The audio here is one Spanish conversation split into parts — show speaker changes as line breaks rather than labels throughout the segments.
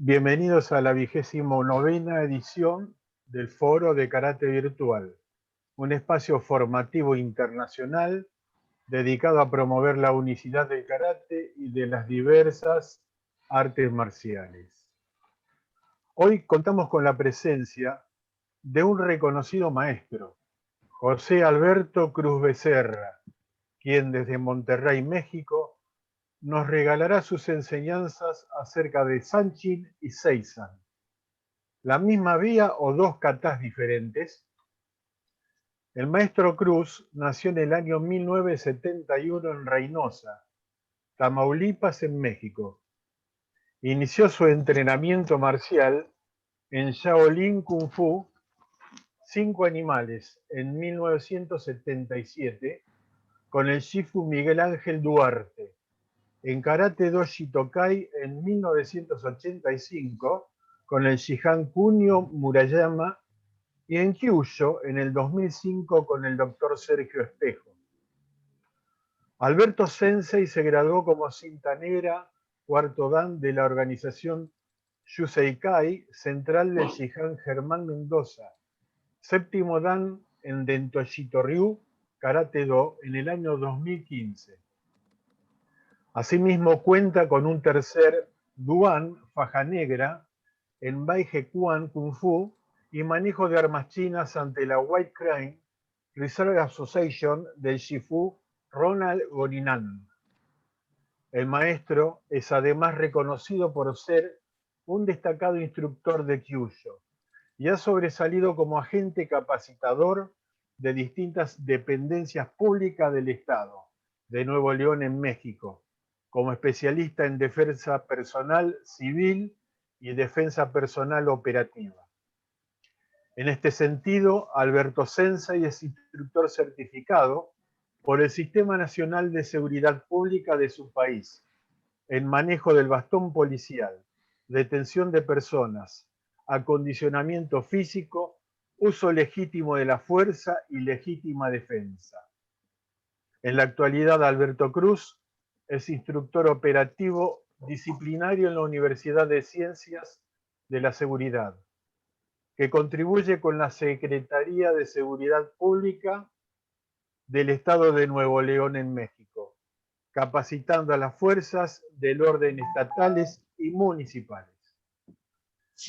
Bienvenidos a la 29ª edición del Foro de Karate Virtual, un espacio formativo internacional dedicado a promover la unicidad del karate y de las diversas artes marciales. Hoy contamos con la presencia de un reconocido maestro, José Alberto Cruz Becerra, quien desde Monterrey, México, nos regalará sus enseñanzas acerca de Sanchin y Seisan. ¿La misma vía o dos katas diferentes? El maestro Cruz nació en el año 1971 en Reynosa, Tamaulipas, en México. Inició su entrenamiento marcial en Shaolin Kung Fu, 5 animales, en 1977, con el Shifu Miguel Ángel Duarte. En Karate Doji Tokai en 1985, con el Shihan Kunio Murayama, y en Kyushu en el 2005 con el Dr. Sergio Espejo. Alberto Sensei se graduó como cinta negra cuarto dan de la organización Yuseikai central del Shihan Germán Mendoza, séptimo dan en Dentoshito Ryu Karate Do en el año 2015. Asimismo cuenta con un tercer Duan faja negra en Baijiquan Kung Fu y manejo de armas chinas ante la White Crane Reserve Association del Shifu Ronald Gorinan. El maestro es además reconocido por ser un destacado instructor de Kyushu y ha sobresalido como agente capacitador de distintas dependencias públicas del Estado de Nuevo León en México, como especialista en defensa personal civil y defensa personal operativa. En este sentido, Alberto Sensei es instructor certificado por el Sistema Nacional de Seguridad Pública de su país, en manejo del bastón policial, detención de personas, acondicionamiento físico, uso legítimo de la fuerza y legítima defensa. En la actualidad, Alberto Cruz es instructor operativo disciplinario en la Universidad de Ciencias de la Seguridad, que contribuye con la Secretaría de Seguridad Pública del Estado de Nuevo León en México, capacitando a las fuerzas del orden estatales y municipales.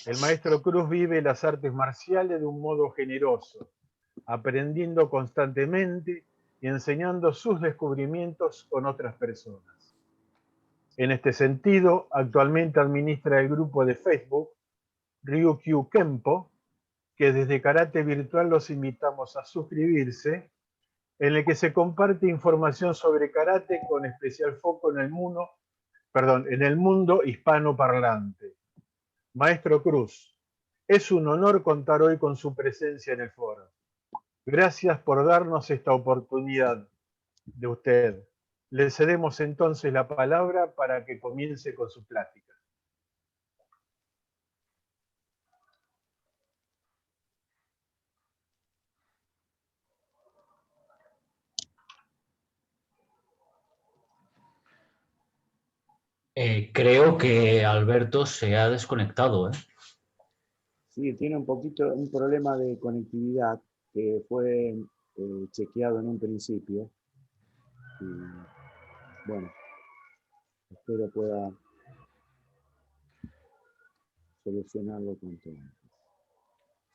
El maestro Cruz vive las artes marciales de un modo generoso, aprendiendo constantemente y enseñando sus descubrimientos con otras personas. En este sentido, actualmente administra el grupo de Facebook Ryukyu Kempo, que desde Karate Virtual los invitamos a suscribirse, en el que se comparte información sobre karate con especial foco en el mundo hispanoparlante. Maestro Cruz, es un honor contar hoy con su presencia en el foro. Gracias por darnos esta oportunidad de usted. Le cedemos entonces la palabra para que comience con su plática.
Creo que Alberto se ha desconectado, ¿eh?
Sí, tiene un problema de conectividad que fue chequeado en un principio. Y, bueno, espero pueda solucionarlo cuanto antes.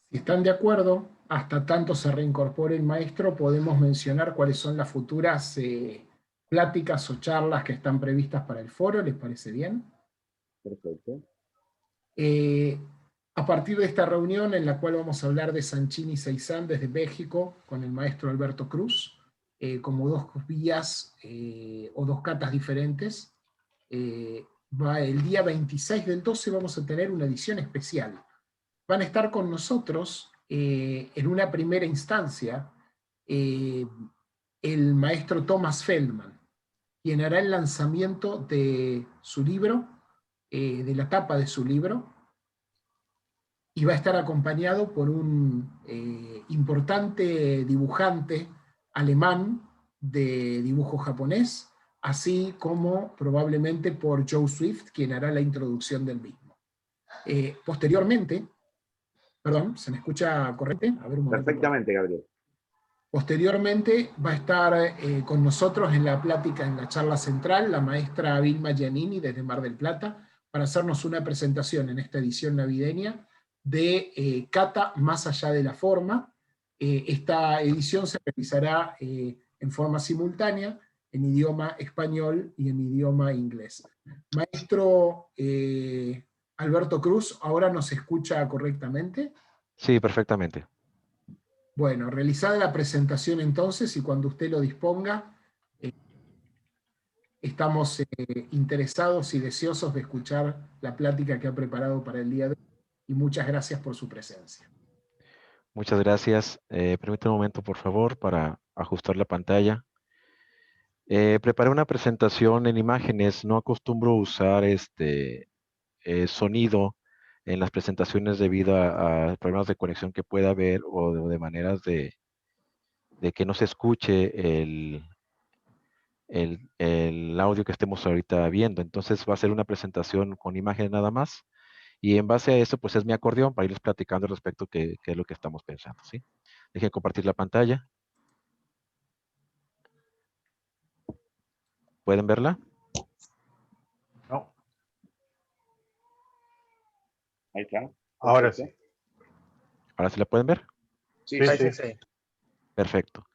Si están de acuerdo, hasta tanto se reincorpore el maestro, podemos mencionar cuáles son las futuras pláticas o charlas que están previstas para el foro. ¿Les parece bien?
Perfecto.
A partir de esta reunión en la cual vamos a hablar de Sanchin y Seisan desde México con el maestro Alberto Cruz, como dos vías o dos catas diferentes, el día 26 del 12 vamos a tener una edición especial. Van a estar con nosotros en una primera instancia el maestro Thomas Feldman, quien hará el lanzamiento de su libro, de la tapa de su libro, y va a estar acompañado por un importante dibujante alemán de dibujo japonés, así como probablemente por Joe Swift, quien hará la introducción del mismo. Posteriormente, perdón, ¿se me escucha correcto? A ver un momento.
Perfectamente, Gabriel.
Posteriormente va a estar con nosotros en la plática, en la charla central, la maestra Vilma Giannini desde Mar del Plata, para hacernos una presentación en esta edición navideña de Cata Más Allá de la Forma. Esta edición se realizará en forma simultánea, en idioma español y en idioma inglés. Maestro Alberto Cruz, ¿ahora nos escucha correctamente?
Sí, perfectamente.
Bueno, realizada la presentación entonces, y cuando usted lo disponga, estamos interesados y deseosos de escuchar la plática que ha preparado para el día de hoy, y muchas gracias por su presencia.
Muchas gracias. Permítame un momento, por favor, para ajustar la pantalla. Preparé una presentación en imágenes. No acostumbro usar sonido en las presentaciones debido a problemas de conexión que pueda haber o de maneras de que no se escuche el audio que estemos ahorita viendo. Entonces va a ser una presentación con imágenes nada más. Y en base a eso, pues es mi acordeón para irles platicando al respecto qué es lo que estamos pensando, ¿sí? Dejen compartir la pantalla. ¿Pueden verla?
No,
Ahí está.
ahora
Perfecto.
sí.
¿Ahora sí la pueden ver?
Sí,
Sí,
sí.
sí.
Perfecto.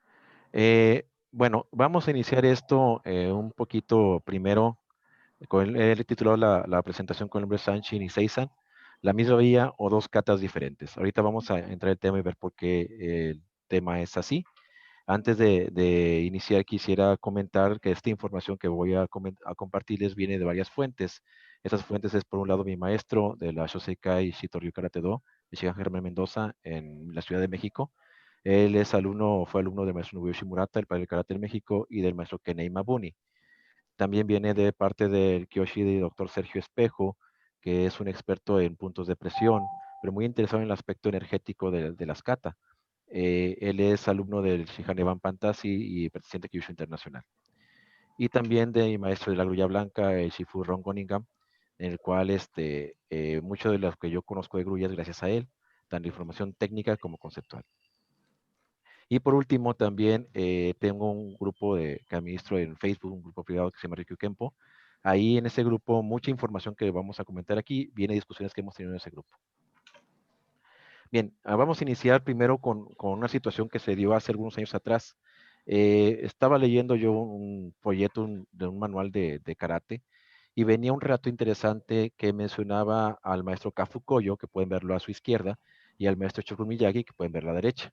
Bueno, vamos a iniciar esto un poquito primero con el titulado la presentación con el nombre Sanchin y Seizan, la misma vía o dos catas diferentes. Ahorita vamos a entrar en el tema y ver por qué el tema es así. Antes de iniciar, quisiera comentar que esta información que voy a compartirles viene de varias fuentes. Estas fuentes es, por un lado, mi maestro de la Shosekai Shitoryu Karate Do, Michigan Germán Mendoza, en la Ciudad de México. Él fue alumno del maestro Nobuyo Shimurata, el padre del karate en México, y del maestro Kenei Mabuni. También viene de parte del Kyoshi de Dr. Sergio Espejo, que es un experto en puntos de presión, pero muy interesado en el aspecto energético de las kata. Él es alumno del Shihaneban Pantasi y perteneciente a Kyushu Internacional. Y también de mi maestro de la grulla blanca, el Shifu Ron Gonningham, en el cual mucho de lo que yo conozco de grullas gracias a él, tanto información técnica como conceptual. Y por último, también tengo un grupo que administro en Facebook, un grupo privado que se llama Rikyu Kempo. Ahí en ese grupo, mucha información que vamos a comentar aquí, viene discusiones que hemos tenido en ese grupo. Bien, vamos a iniciar primero con una situación que se dio hace algunos años atrás. Estaba leyendo yo un folleto de un manual de karate y venía un relato interesante que mencionaba al maestro Kafu Koyo, que pueden verlo a su izquierda, y al maestro Shokun Miyagi, que pueden verlo a la derecha.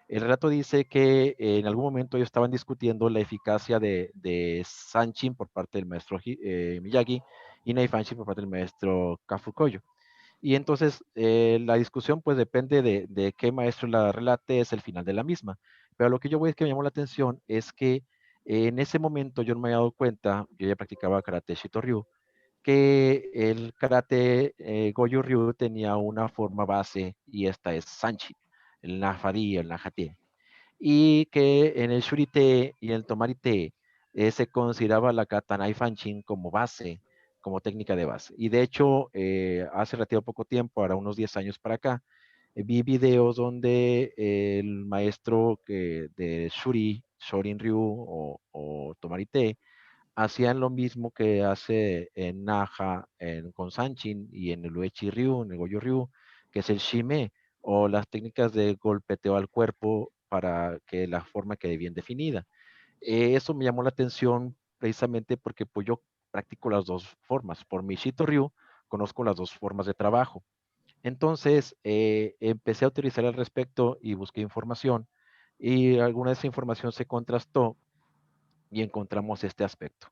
El relato dice que en algún momento ellos estaban discutiendo la eficacia de Sanchin por parte del maestro Miyagi y Naifanshin por parte del maestro Kafu Koyo. Y entonces la discusión pues depende de qué maestro la relate, es el final de la misma. Pero lo que yo voy a decir que me llamó la atención es que en ese momento yo no me había dado cuenta, yo ya practicaba karate Shito Ryu, que el karate Goju Ryu tenía una forma base y esta es Sanchin, el Nafari, el Najate. Y que en el Shurite y el Tomarite se consideraba la Katanai Fanchin como base, como técnica de base. Y de hecho, hace relativo poco tiempo, ahora unos 10 años para acá, vi videos donde el maestro de Shuri, Shorin Ryu o Tomarite, hacían lo mismo que hace en Naha, con Sanchin y en el Uechi Ryu, en el Goju Ryu, que es el Shime, o las técnicas de golpeteo al cuerpo para que la forma quede bien definida. Eso me llamó la atención precisamente porque pues, yo practico las dos formas. Por mi Shito Ryu, conozco las dos formas de trabajo. Entonces, empecé a utilizar al respecto y busqué información y alguna de esa información se contrastó y encontramos este aspecto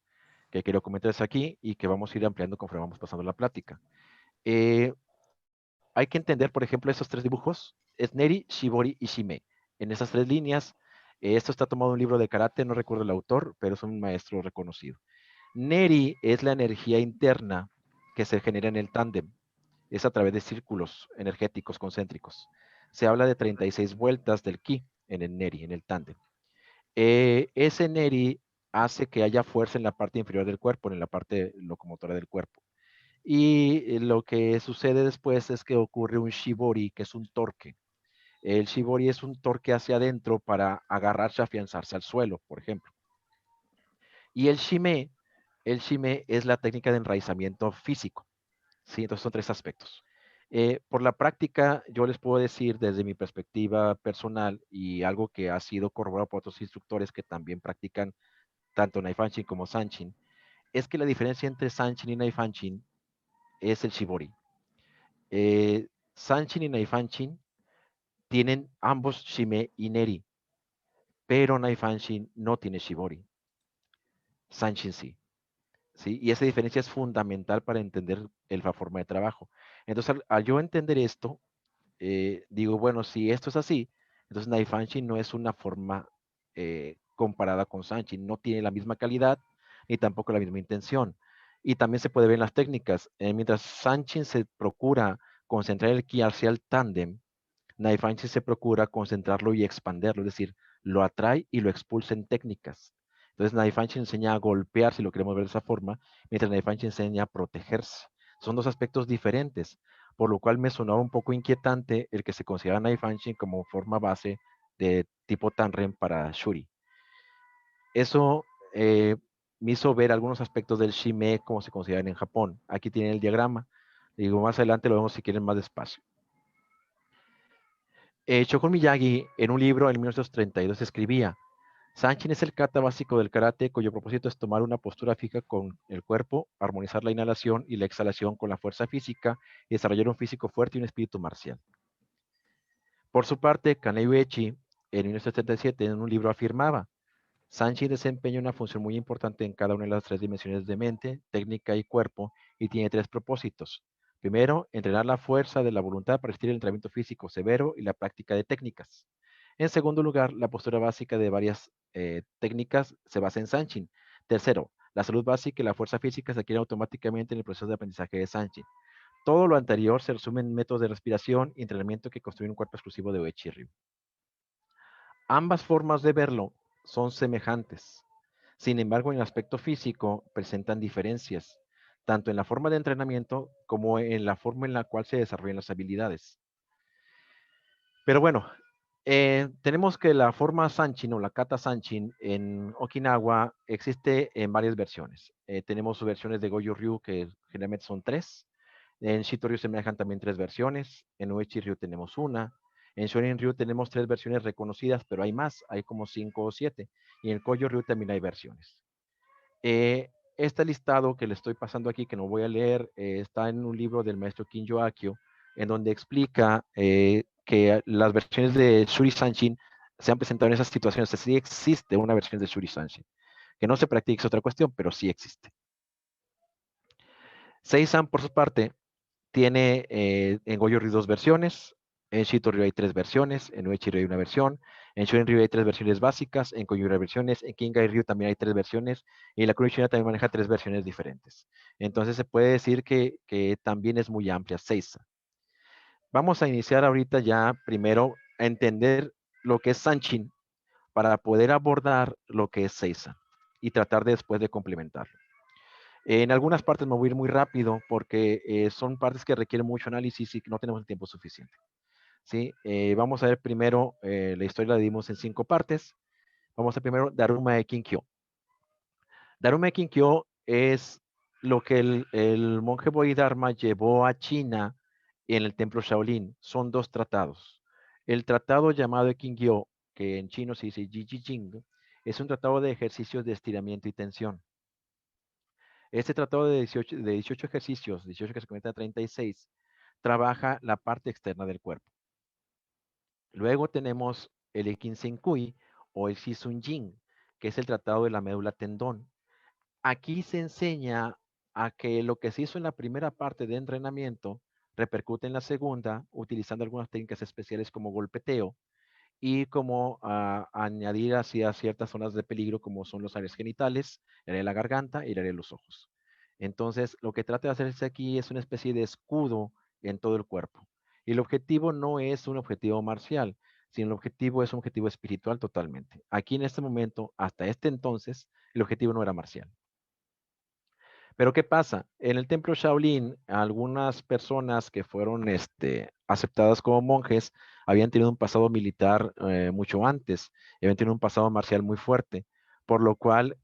que quiero comentarles aquí y que vamos a ir ampliando conforme vamos pasando la plática. Hay que entender, por ejemplo, esos tres dibujos, es Neri, Shibori y Shime. En esas tres líneas, esto está tomado de un libro de karate, no recuerdo el autor, pero es un maestro reconocido. Neri es la energía interna que se genera en el tándem, es a través de círculos energéticos concéntricos. Se habla de 36 vueltas del ki en el Neri, en el tándem. Ese Neri hace que haya fuerza en la parte inferior del cuerpo, en la parte locomotora del cuerpo. Y lo que sucede después es que ocurre un shibori, que es un torque. El shibori es un torque hacia adentro para agarrarse, afianzarse al suelo, por ejemplo. Y el shime es la técnica de enraizamiento físico. ¿Sí? Entonces son tres aspectos. Por la práctica, yo les puedo decir desde mi perspectiva personal y algo que ha sido corroborado por otros instructores que también practican tanto Naifanshin como Sanshin, es que la diferencia entre Sanshin y Naifanshin es el shibori. Sanshin y Naifanshin tienen ambos shime y neri, pero Naifanshin no tiene shibori. Sanshin sí. ¿Sí? Y esa diferencia es fundamental para entender la forma de trabajo. Entonces, al yo entender esto, digo, bueno, si esto es así, entonces Naifanshin no es una forma comparada con Sanshin, no tiene la misma calidad ni tampoco la misma intención. Y también se puede ver en las técnicas. Mientras Sanshin se procura concentrar el ki hacia el tándem, Naifanshin se procura concentrarlo y expanderlo, es decir, lo atrae y lo expulsa en técnicas. Entonces Naifanshin enseña a golpear, si lo queremos ver de esa forma, mientras Naifanshin enseña a protegerse. Son dos aspectos diferentes, por lo cual me sonaba un poco inquietante el que se considera Naifanshin como forma base de tipo Tanren para Shuri. Eso me hizo ver algunos aspectos del Shime como se consideran en Japón. Aquí tienen el diagrama. Digo, más adelante lo vemos si quieren más despacio. Shokun Miyagi, en un libro en 1932, escribía: Sanshin es el kata básico del karate, cuyo propósito es tomar una postura fija con el cuerpo, armonizar la inhalación y la exhalación con la fuerza física y desarrollar un físico fuerte y un espíritu marcial. Por su parte, Kanei Uechi, en 1977, en un libro afirmaba: Sanshin desempeña una función muy importante en cada una de las tres dimensiones de mente, técnica y cuerpo, y tiene tres propósitos. Primero, entrenar la fuerza de la voluntad para resistir el entrenamiento físico severo y la práctica de técnicas. En segundo lugar, la postura básica de varias técnicas se basa en Sanshin. Tercero, la salud básica y la fuerza física se adquieren automáticamente en el proceso de aprendizaje de Sanshin. Todo lo anterior se resume en métodos de respiración y entrenamiento que construyen un cuerpo exclusivo de Uechi Ryu. Ambas formas de verlo son semejantes. Sin embargo, en el aspecto físico presentan diferencias, tanto en la forma de entrenamiento como en la forma en la cual se desarrollan las habilidades. Pero bueno, tenemos que la forma Sanshin o la kata Sanshin en Okinawa existe en varias versiones. Tenemos versiones de Goju Ryu, que generalmente son 3. En Shito Ryu se manejan también 3 versiones. En Uechi Ryu tenemos una. En Shorin Ryu tenemos 3 versiones reconocidas, pero hay más, hay como 5 o 7. Y en Goju Ryu también hay versiones. Este listado que le estoy pasando aquí, que no voy a leer, está en un libro del maestro Kinjo Akio, en donde explica que las versiones de Shuri Sanshin se han presentado en esas situaciones. Sí existe una versión de Shuri Sanshin. Que no se practica es otra cuestión, pero sí existe. Seisan, por su parte, tiene en Goju Ryu 2 versiones, en Shito Ryu hay 3 versiones, en Uechi Ryu hay una versión, en Shorin Ryu hay 3 versiones básicas, en Goju Ryu hay versiones, en Kingai Ryu también hay 3 versiones, y la Kunoichi también maneja 3 versiones diferentes. Entonces se puede decir que también es muy amplia, Seisan. Vamos a iniciar ahorita ya primero a entender lo que es Sanshin para poder abordar lo que es Seisan y tratar después de complementarlo. En algunas partes me voy a ir muy rápido porque son partes que requieren mucho análisis y no tenemos el tiempo suficiente. ¿Sí? Vamos a ver primero, la historia la dividimos en 5 partes. Vamos a primero Daruma de Kinkyo. Daruma de Kinkyo es lo que el monje Bodhidharma llevó a China en el templo Shaolin. Son 2 tratados. El tratado llamado de Kinkyo, que en chino se dice Ji Ji Jing, es un tratado de ejercicios de estiramiento y tensión. Este tratado de 18 ejercicios, 18 que se conecta a 36, trabaja la parte externa del cuerpo. Luego tenemos el Ikinsenkui o el Shisun-jin, que es el tratado de la médula tendón. Aquí se enseña a que lo que se hizo en la primera parte de entrenamiento repercute en la segunda, utilizando algunas técnicas especiales como golpeteo y como añadir hacia ciertas zonas de peligro como son los áreas genitales, el área de la garganta y el área de los ojos. Entonces, lo que trata de hacerse aquí es una especie de escudo en todo el cuerpo. Y el objetivo no es un objetivo marcial, sino el objetivo es un objetivo espiritual totalmente. Aquí en este momento, hasta este entonces, el objetivo no era marcial. Pero ¿qué pasa? En el templo Shaolin, algunas personas que fueron aceptadas como monjes habían tenido un pasado militar mucho antes, habían tenido un pasado marcial muy fuerte, por lo cual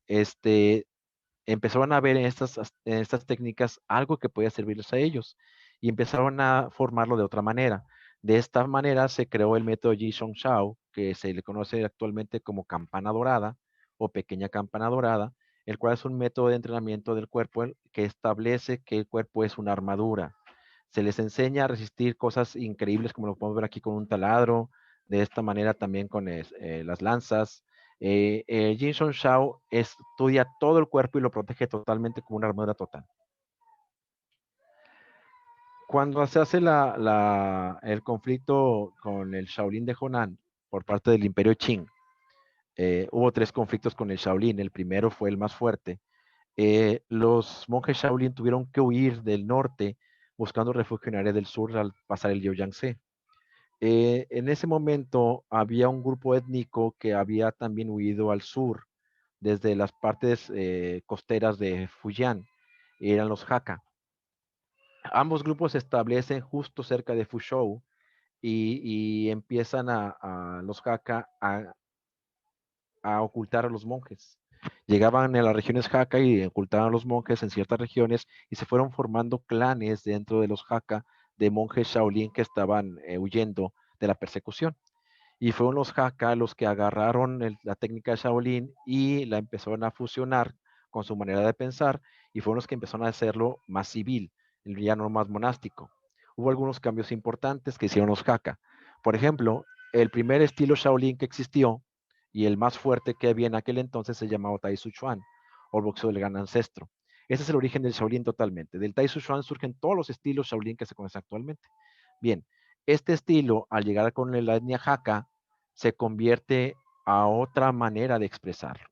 empezaron a ver en estas técnicas algo que podía servirles a ellos y empezaron a formarlo de otra manera. De esta manera se creó el método Ji Song Shao, que se le conoce actualmente como campana dorada o pequeña campana dorada, el cual es un método de entrenamiento del cuerpo que establece que el cuerpo es una armadura. Se les enseña a resistir cosas increíbles, como lo podemos ver aquí con un taladro, de esta manera también con las lanzas. Jin Song Shao estudia todo el cuerpo y lo protege totalmente como una armadura total. Cuando se hace el conflicto con el Shaolin de Honan por parte del Imperio Qing, hubo 3 conflictos con el Shaolin. El primero fue el más fuerte. Los monjes Shaolin tuvieron que huir del norte buscando refugio en área del sur al pasar el Liujiangse. En ese momento había un grupo étnico que había también huido al sur desde las partes costeras de Fujian, eran los Hakka. Ambos grupos se establecen justo cerca de Fuzhou y empiezan a los Hakka a ocultar a los monjes. Llegaban a las regiones Hakka y ocultaban a los monjes en ciertas regiones y se fueron formando clanes dentro de los Hakka de monjes Shaolin que estaban huyendo de la persecución. Y fueron los Hakka los que agarraron la técnica de Shaolin y la empezaron a fusionar con su manera de pensar y fueron los que empezaron a hacerlo más civil, ya no más monástico. Hubo algunos cambios importantes que hicieron los Hakka. Por ejemplo, el primer estilo Shaolin que existió y el más fuerte que había en aquel entonces se llamaba Tai Su Chuan, o el boxeo del gran ancestro. Ese es el origen del Shaolin totalmente. Del Tai Su Chuan surgen todos los estilos Shaolin que se conocen actualmente. Bien, este estilo, al llegar con la etnia Hakka, se convierte a otra manera de expresarlo.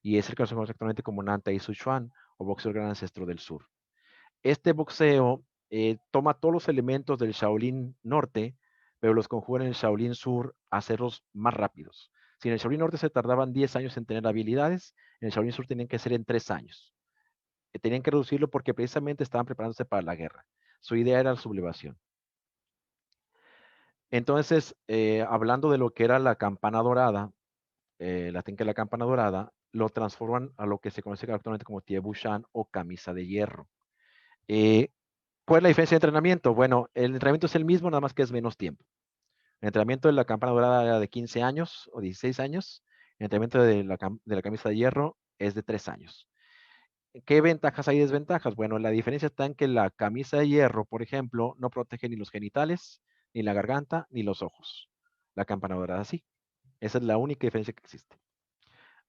Y es el que se conoce actualmente como Nan Tai Su Chuan, o boxeo del gran ancestro del sur. Este boxeo toma todos los elementos del Shaolin norte, pero los conjuga en el Shaolin sur a hacerlos más rápidos. Si en el Shaolin norte se tardaban 10 años en tener habilidades, en el Shaolin sur tenían que ser en 3 años. Tenían que reducirlo porque precisamente estaban preparándose para la guerra. Su idea era la sublevación. Entonces, hablando de lo que era la campana dorada, la técnica de la campana dorada, lo transforman a lo que se conoce actualmente como Tie Bushan o camisa de hierro. ¿Cuál es la diferencia de entrenamiento? Bueno, el entrenamiento es el mismo, nada más que es menos tiempo. El entrenamiento de la campana dorada era de 15 años o 16 años. El entrenamiento de la camisa de hierro es de 3 años. ¿Qué ventajas hay y desventajas? Bueno, la diferencia está en que la camisa de hierro, por ejemplo, no protege ni los genitales, ni la garganta, ni los ojos. La campana dorada sí. Esa es la única diferencia que existe.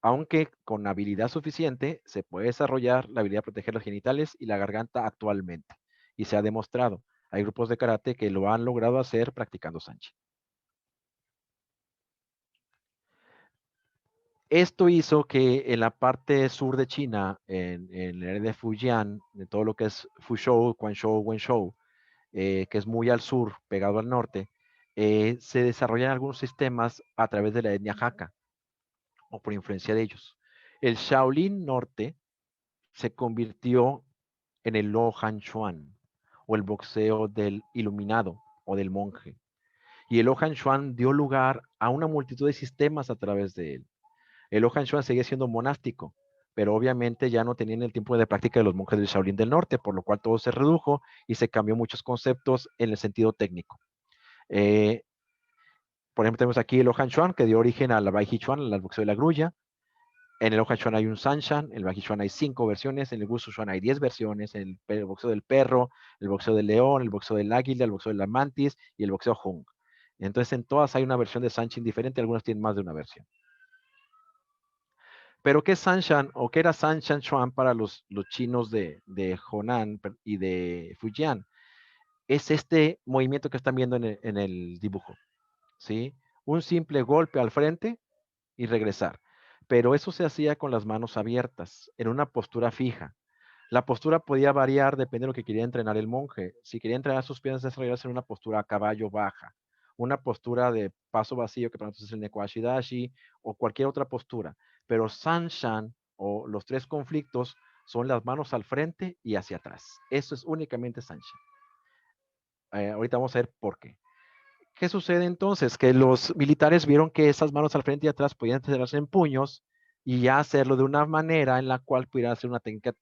Aunque con habilidad suficiente se puede desarrollar la habilidad de proteger los genitales y la garganta actualmente. Y se ha demostrado. Hay grupos de karate que lo han logrado hacer practicando Sanchi. Esto hizo que en la parte sur de China, en el área de Fujian, de todo lo que es Fuzhou, Guangzhou, Wenzhou, que es muy al sur, pegado al norte, se desarrollan algunos sistemas a través de la etnia Hakka, o por influencia de ellos. El Shaolin norte se convirtió en el Lo Han Chuan, o el boxeo del iluminado, o del monje. Y el Lo Han Chuan dio lugar a una multitud de sistemas a través de él. El Lo Han Chuan seguía siendo monástico, pero obviamente ya no tenían el tiempo de práctica de los monjes del Shaolin del Norte, por lo cual todo se redujo y se cambió muchos conceptos en el sentido técnico. Por ejemplo, tenemos aquí el Lo Han Chuan, que dio origen al Bai Hi Chuan, al boxeo de la grulla. En el Lo Han Chuan hay un Sanshan, en el Bai Hi Chuan hay 5 versiones, en el Wushu Chuan hay 10 versiones, en el boxeo del perro, el boxeo del león, el boxeo del águila, el boxeo de la mantis y el boxeo Hung. Entonces, en todas hay una versión de Sanshin diferente, algunas tienen más de una versión. Pero ¿qué es Sanshan o qué era Sanshan Chuan para los chinos de Honan y de Fujian? Es este movimiento que están viendo en el dibujo, ¿sí? Un simple golpe al frente y regresar. Pero eso se hacía con las manos abiertas, en una postura fija. La postura podía variar dependiendo de lo que quería entrenar el monje. Si quería entrenar sus piernas desarrolladas en una postura a caballo baja, una postura de paso vacío, que para nosotros es el Nekoashidashi, o cualquier otra postura. Pero Sanshan, o los 3 conflictos, son las manos al frente y hacia atrás. Eso es únicamente Sanshin. Ahorita vamos a ver por qué. ¿Qué sucede entonces? Que los militares vieron que esas manos al frente y atrás podían hacerse en puños y ya hacerlo de una manera en la cual pudiera hacer una técnica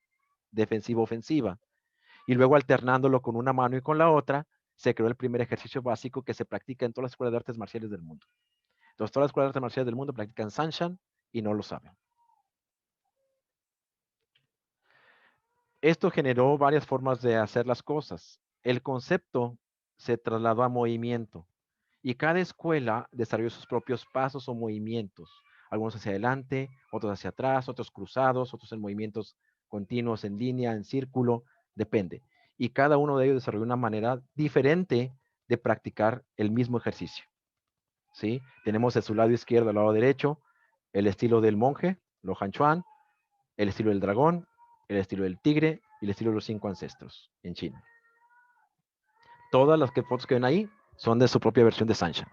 defensiva-ofensiva. Y luego alternándolo con una mano y con la otra, se creó el primer ejercicio básico que se practica en todas las escuelas de artes marciales del mundo. Entonces, todas las escuelas de artes marciales del mundo practican Sanshin y no lo saben. Esto generó varias formas de hacer las cosas. El concepto se trasladó a movimiento y cada escuela desarrolló sus propios pasos o movimientos. Algunos hacia adelante, otros hacia atrás, otros cruzados, otros en movimientos continuos, en línea, en círculo, depende. Y cada uno de ellos desarrolló una manera diferente de practicar el mismo ejercicio. ¿Sí? Tenemos de su lado izquierdo al lado derecho el estilo del monje, lo Han Chuan, el estilo del dragón, el estilo del tigre y el estilo de los 5 ancestros en China. Todas las fotos que ven ahí son de su propia versión de Sanshin.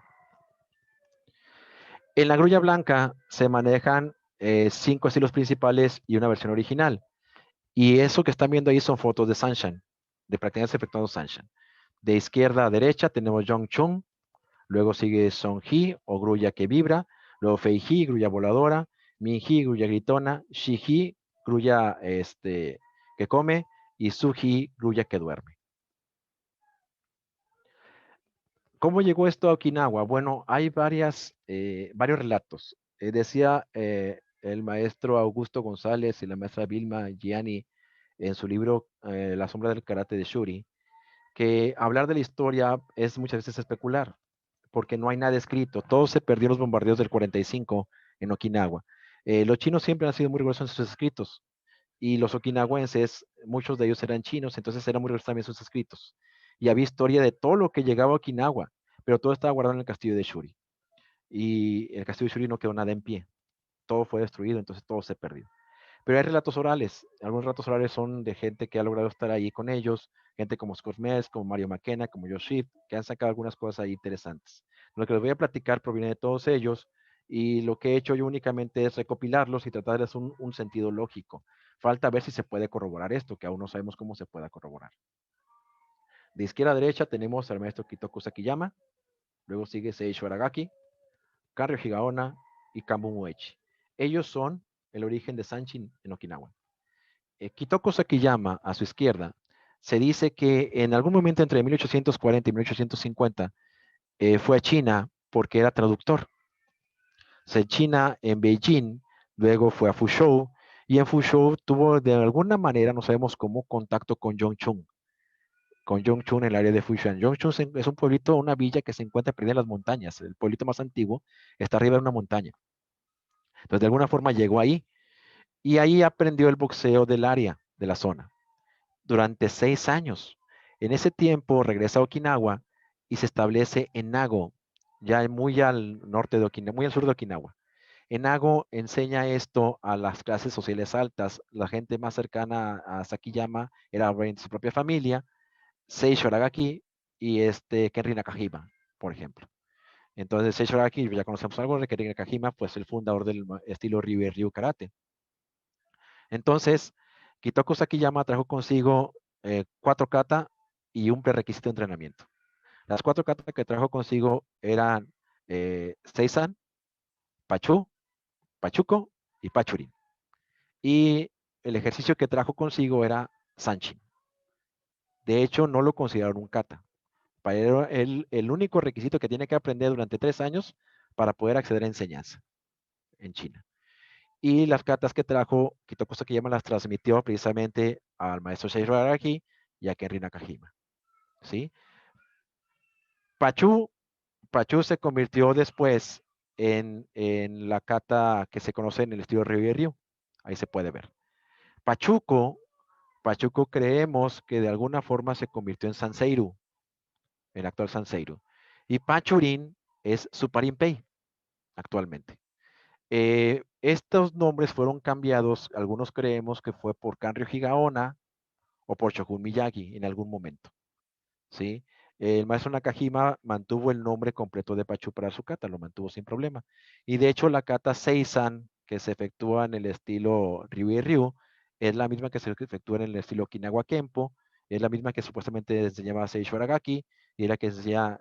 En la grulla blanca se manejan 5 estilos principales y una versión original. Y eso que están viendo ahí son fotos de Sanshin, de prácticas efectuando Sanshin. De izquierda a derecha tenemos Zhong Chun, luego sigue Song He o grulla que vibra, luego Fei He, grulla voladora, Min He, grulla gritona, Shi He, grulla que come, y Su He, grulla que duerme. ¿Cómo llegó esto a Okinawa? Bueno, hay varios relatos. Decía el maestro Augusto González y la maestra Vilma Gianni en su libro La sombra del karate de Shuri, que hablar de la historia es muchas veces especular, porque no hay nada escrito. Todo se perdió en los bombardeos del 45 en Okinawa. Los chinos siempre han sido muy rigurosos en sus escritos, y los okinawenses, muchos de ellos eran chinos, entonces eran muy rigurosos también sus escritos. Y había historia de todo lo que llegaba a Okinawa, pero todo estaba guardado en el castillo de Shuri. Y el castillo de Shuri no quedó nada en pie. Todo fue destruido, entonces todo se perdió. Pero hay relatos orales. Algunos relatos orales son de gente que ha logrado estar ahí con ellos, gente como Scott Mess, como Mario McKenna, como Josh Shift, que han sacado algunas cosas ahí interesantes. Lo que les voy a platicar proviene de todos ellos, y lo que he hecho yo únicamente es recopilarlos y tratar de darles un sentido lógico. Falta ver si se puede corroborar esto, que aún no sabemos cómo se pueda corroborar. De izquierda a derecha tenemos al maestro Kitoku Sakiyama, luego sigue Seisho Aragaki, Kanryo Higaonna y Kanbun Uechi. Ellos son el origen de Sanshin en Okinawa. Kitoku Sakiyama, a su izquierda, se dice que en algún momento entre 1840 y 1850 fue a China porque era traductor. Se China en Beijing, luego fue a Fuzhou, y en Fuzhou tuvo de alguna manera, no sabemos cómo, contacto con Zhongchun. Con Zhongchun en el área de Fushan. Zhongchun es un pueblito, una villa que se encuentra perdida en las montañas. El pueblito más antiguo está arriba de una montaña. Entonces, de alguna forma llegó ahí, y ahí aprendió el boxeo del área, de la zona, durante 6 años. En ese tiempo regresa a Okinawa y se establece en Nago, ya muy al norte de Okinawa, muy al sur de Okinawa. En Nago enseña esto a las clases sociales altas. La gente más cercana a Sakiyama era su propia familia, Seisho Aragaki y Kenri Nakajima, por ejemplo. Entonces, Seisho Aragaki, ya conocemos algo de Kenri Nakajima, pues el fundador del estilo Ryu Karate. Entonces, Kitoku Sakiyama trajo consigo 4 kata y un prerequisito de entrenamiento. Las 4 kata que trajo consigo eran Seisan, Pachu, Pachuco y Pachurin. Y el ejercicio que trajo consigo era Sanshin. De hecho, no lo consideraron un kata. Para él, el único requisito que tiene que aprender durante 3 años para poder acceder a enseñanza en China. Y las katas que trajo Kitoku Sakiyama las transmitió precisamente al maestro Seisho Aragaki y a Kenri Nakajima. ¿Sí? Pachu se convirtió después en la kata que se conoce en el estilo Ryu. Ahí se puede ver. Pachuco creemos que de alguna forma se convirtió en Sanseiru, el actual Sanseiru. Y Pachurin es su Parimpei actualmente. Estos nombres fueron cambiados, algunos creemos que fue por Kanryo Higaonna o por Shogun Miyagi en algún momento. ¿Sí? El maestro Nakajima mantuvo el nombre completo de Pachu para su kata, lo mantuvo sin problema. Y de hecho la kata Seisan, que se efectúa en el estilo Ryu, es la misma que se efectúa en el estilo Okinawa Kempo, es la misma que supuestamente enseñaba Seisho Aragaki, y es la que enseña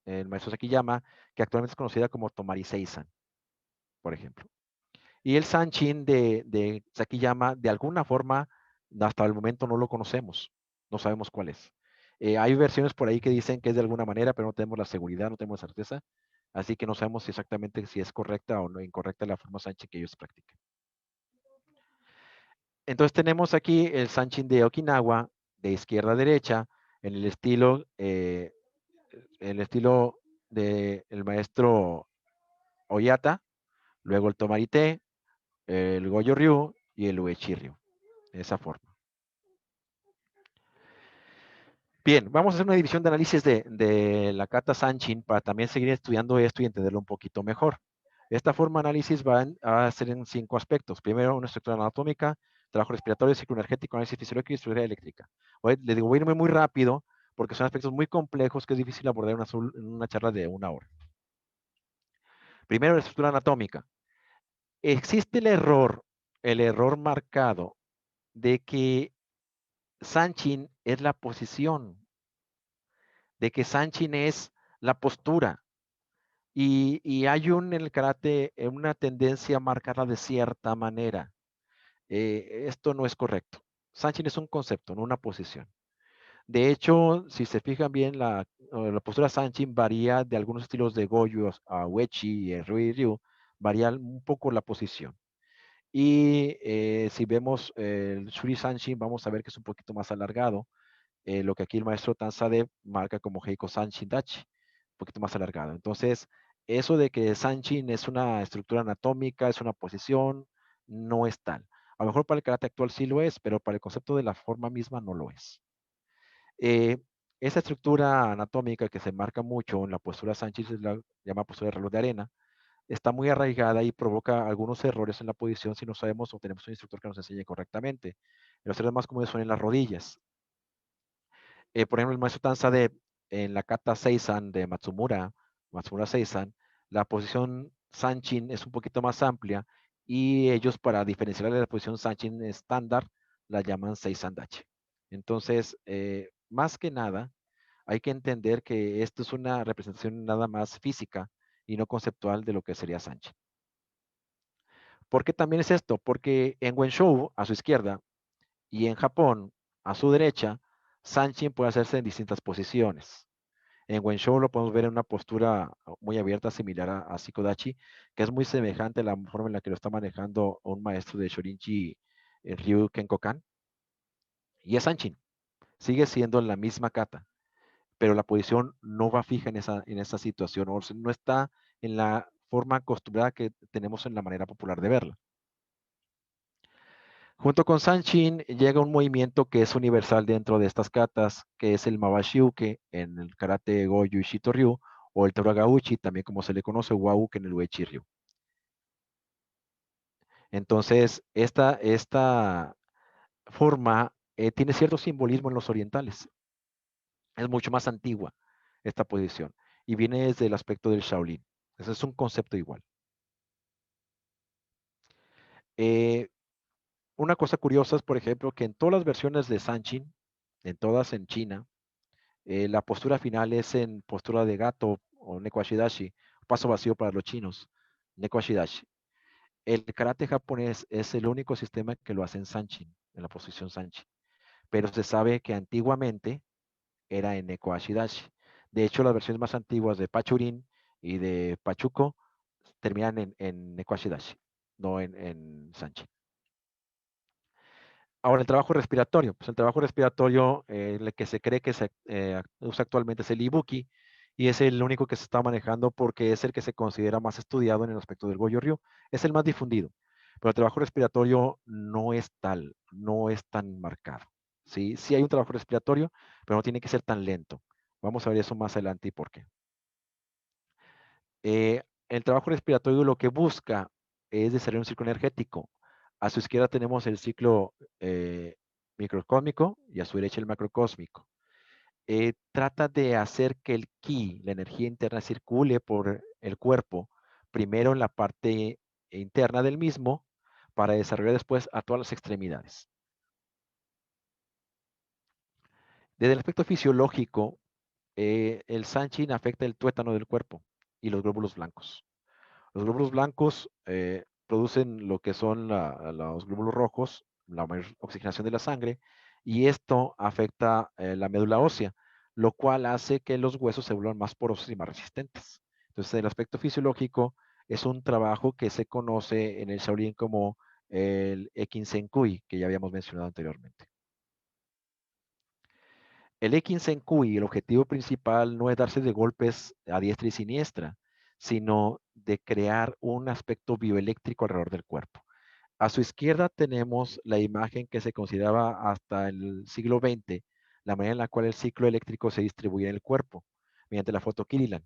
el maestro Sakiyama, que actualmente es conocida como Tomari Seisan, por ejemplo. Y el Sanchin de Sakiyama, de alguna forma, hasta el momento no lo conocemos, no sabemos cuál es. Hay versiones por ahí que dicen que es de alguna manera, pero no tenemos la seguridad, no tenemos certeza, así que no sabemos exactamente si es correcta o no incorrecta la forma Sanchin que ellos practican. Entonces tenemos aquí el Sanchin de Okinawa, de izquierda a derecha, en el estilo del maestro Oyata, luego el Tomarite, el Goyo Ryu y el Uechi Ryu, de esa forma. Bien, vamos a hacer una división de análisis de la kata Sanchin para también seguir estudiando esto y entenderlo un poquito mejor. Esta forma de análisis va a ser en 5 aspectos. Primero, una estructura anatómica, trabajo respiratorio, ciclo energético, análisis fisiológico y estructura eléctrica. Le digo, voy a irme muy rápido porque son aspectos muy complejos que es difícil abordar en una charla de 1 hora. Primero, la estructura anatómica. Existe el error marcado de que Sanchin es la posición, de que Sanchin es la postura. Y hay en el karate una tendencia a marcarla de cierta manera. Esto no es correcto. Sanchin es un concepto, no una posición. De hecho, si se fijan bien, la postura Sanchin varía de algunos estilos de Goju a Uechi y Ryu, varía un poco la posición. Y si vemos el Shuri Sanchin, vamos a ver que es un poquito más alargado, lo que aquí el maestro Tanzade marca como Heiko Sanchin Dachi, un poquito más alargado. Entonces, eso de que Sanchin es una estructura anatómica, es una posición, no es tal. A lo mejor para el karate actual sí lo es, pero para el concepto de la forma misma no lo es. Esa estructura anatómica que se marca mucho en la postura Sanchin, es la llamada postura de reloj de arena, está muy arraigada y provoca algunos errores en la posición si no sabemos o tenemos un instructor que nos enseñe correctamente. Los errores más comunes son en las rodillas. Por ejemplo, el maestro Tanzade en la kata Seisan de Matsumura Seisan, la posición Sanchin es un poquito más amplia y ellos para diferenciar de la posición Sanchin estándar la llaman Seisan Dachi. Entonces, más que nada, hay que entender que esto es una representación nada más física y no conceptual de lo que sería Sanchin. ¿Por qué también es esto? Porque en Wenzhou, a su izquierda, y en Japón, a su derecha, Sanchin puede hacerse en distintas posiciones. En Wenzhou lo podemos ver en una postura muy abierta, similar a Shikodachi, que es muy semejante a la forma en la que lo está manejando un maestro de Shorinji, Ryu Kenkokan. Y es Sanchin. Sigue siendo la misma kata, pero la posición no va fija en esa situación, o no está en la forma acostumbrada que tenemos en la manera popular de verla. Junto con Sanchin llega un movimiento que es universal dentro de estas katas, que es el Mabashiuke en el karate Goju y Shito Ryu, o el Toragauchi, también como se le conoce, Wauke en el Uechi Ryu. Entonces, esta forma tiene cierto simbolismo en los orientales. Es mucho más antigua esta posición y viene desde el aspecto del Shaolin. Ese es un concepto igual. Una cosa curiosa es, por ejemplo, que en todas las versiones de Sanchin, en todas en China, la postura final es en postura de gato o Nekwashidashi, paso vacío para los chinos, Nekwashidashi. El karate japonés es el único sistema que lo hace en Sanchin, en la posición Sanchin. Pero se sabe que antiguamente era en Nekwashidashi. De hecho, las versiones más antiguas de Pachurin y de Pachuco terminan en Nekwashidashi, no en Sanchin. Ahora, el trabajo respiratorio. Pues el trabajo respiratorio, el que se cree que se usa actualmente es el Ibuki, y es el único que se está manejando porque es el que se considera más estudiado en el aspecto del Goju Ryu. Es el más difundido. Pero el trabajo respiratorio no es tal, no es tan marcado. Sí, sí hay un trabajo respiratorio, pero no tiene que ser tan lento. Vamos a ver eso más adelante y por qué. El trabajo respiratorio lo que busca es desarrollar un ciclo energético. A su izquierda tenemos el ciclo microcósmico y a su derecha el macrocósmico. Trata de hacer que el ki, la energía interna, circule por el cuerpo, primero en la parte interna del mismo, para desarrollar después a todas las extremidades. Desde el aspecto fisiológico, el Sanchin afecta el tuétano del cuerpo y los glóbulos blancos. Los glóbulos blancos producen lo que son los glóbulos rojos, la mayor oxigenación de la sangre, y esto afecta la médula ósea, lo cual hace que los huesos se vuelvan más porosos y más resistentes. Entonces, el aspecto fisiológico es un trabajo que se conoce en el Shaolin como el Ekinsenkui, que ya habíamos mencionado anteriormente. El Ekinsenkui, el objetivo principal no es darse de golpes a diestra y siniestra, sino de crear un aspecto bioeléctrico alrededor del cuerpo. A su izquierda tenemos la imagen que se consideraba hasta el siglo XX, la manera en la cual el ciclo eléctrico se distribuye en el cuerpo, mediante la fotokirilan.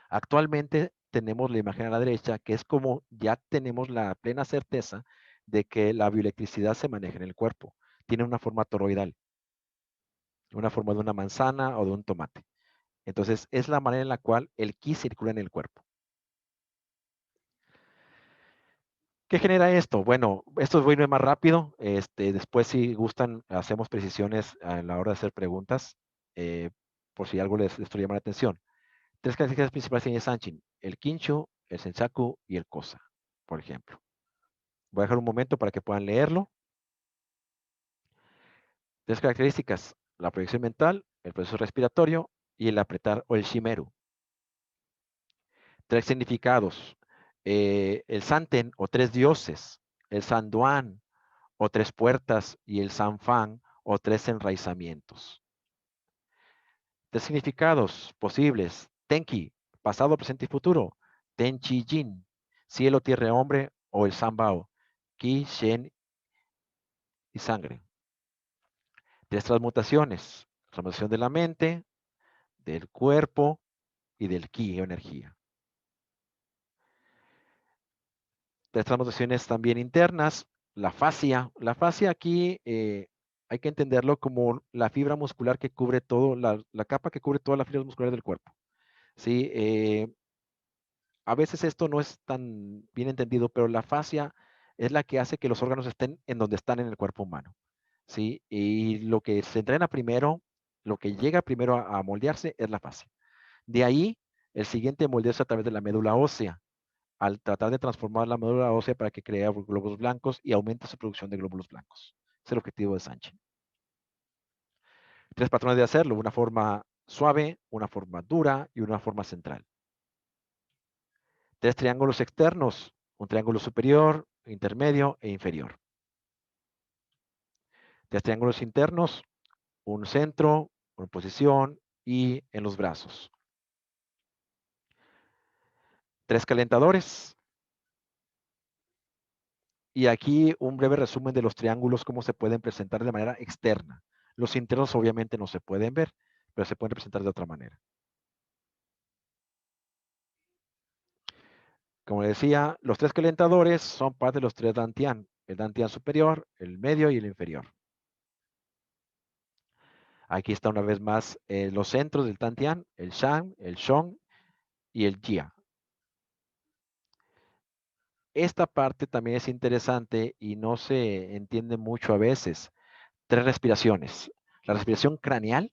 Actualmente tenemos la imagen a la derecha, que es como ya tenemos la plena certeza de que la bioelectricidad se maneja en el cuerpo. Tiene una forma toroidal, una forma de una manzana o de un tomate. Entonces, es la manera en la cual el ki circula en el cuerpo. ¿Qué genera esto? Bueno, esto voy a ir más rápido. Después, si gustan, hacemos precisiones a la hora de hacer preguntas, por si algo les llama la atención. 3 características principales tiene Sanchin: el Kincho, el Sensaku y el Kosa, por ejemplo. Voy a dejar un momento para que puedan leerlo. 3 características: la proyección mental, el proceso respiratorio y el apretar o el shimeru. 3 significados: el Santen o 3 dioses, el Sanduan o 3 puertas y el Sanfang o 3 enraizamientos. 3 significados posibles: Tenki, pasado, presente y futuro; Tenchi Jin, cielo, tierra, hombre, o el Sanbao, Ki, Shen y sangre. 3 transmutaciones: transmutación de la mente, del cuerpo y del Ki o energía. 3 transmutaciones también internas: la fascia. La fascia aquí hay que entenderlo como la fibra muscular que cubre todo, la capa que cubre todas las fibras musculares del cuerpo. ¿Sí? A veces esto no es tan bien entendido, pero la fascia es la que hace que los órganos estén en donde están en el cuerpo humano. ¿Sí? Y lo que se entrena primero, lo que llega primero a moldearse es la fascia. De ahí, el siguiente moldearse a través de la médula ósea, al tratar de transformar la médula ósea para que crea glóbulos blancos y aumente su producción de glóbulos blancos. Es el objetivo de Sanchin. 3 patrones de hacerlo: una forma suave, una forma dura y una forma central. 3 triángulos externos: un triángulo superior, intermedio e inferior. 3 triángulos internos: un centro, una posición y en los brazos. 3 calentadores. Y aquí un breve resumen de los triángulos, cómo se pueden presentar de manera externa. Los internos obviamente no se pueden ver, pero se pueden presentar de otra manera. Como decía, los 3 calentadores son parte de los 3 dantian: el dantian superior, el medio y el inferior. Aquí está una vez más los centros del dantian: el shan, el shong y el jia. Esta parte también es interesante y no se entiende mucho a veces. 3 respiraciones: la respiración craneal,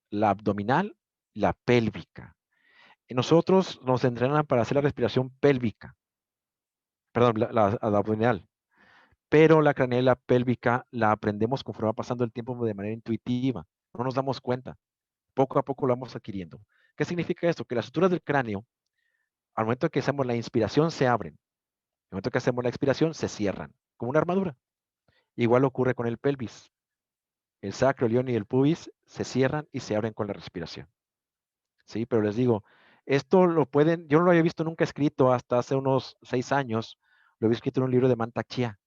la abdominal, la pélvica. Y nosotros nos entrenan para hacer la respiración pélvica, perdón, la abdominal, pero la craneal y la pélvica la aprendemos conforme va pasando el tiempo de manera intuitiva. No nos damos cuenta. Poco a poco lo vamos adquiriendo. ¿Qué significa esto? Que las estructuras del cráneo, al momento que hacemos la inspiración, se abren. Al momento que hacemos la expiración, se cierran, como una armadura. Igual ocurre con el pelvis. El sacro, el ioni y el pubis se cierran y se abren con la respiración. Sí, pero les digo, esto lo pueden, yo no lo había visto nunca escrito hasta hace unos 6 años. Lo había escrito en un libro de Mantak Chia,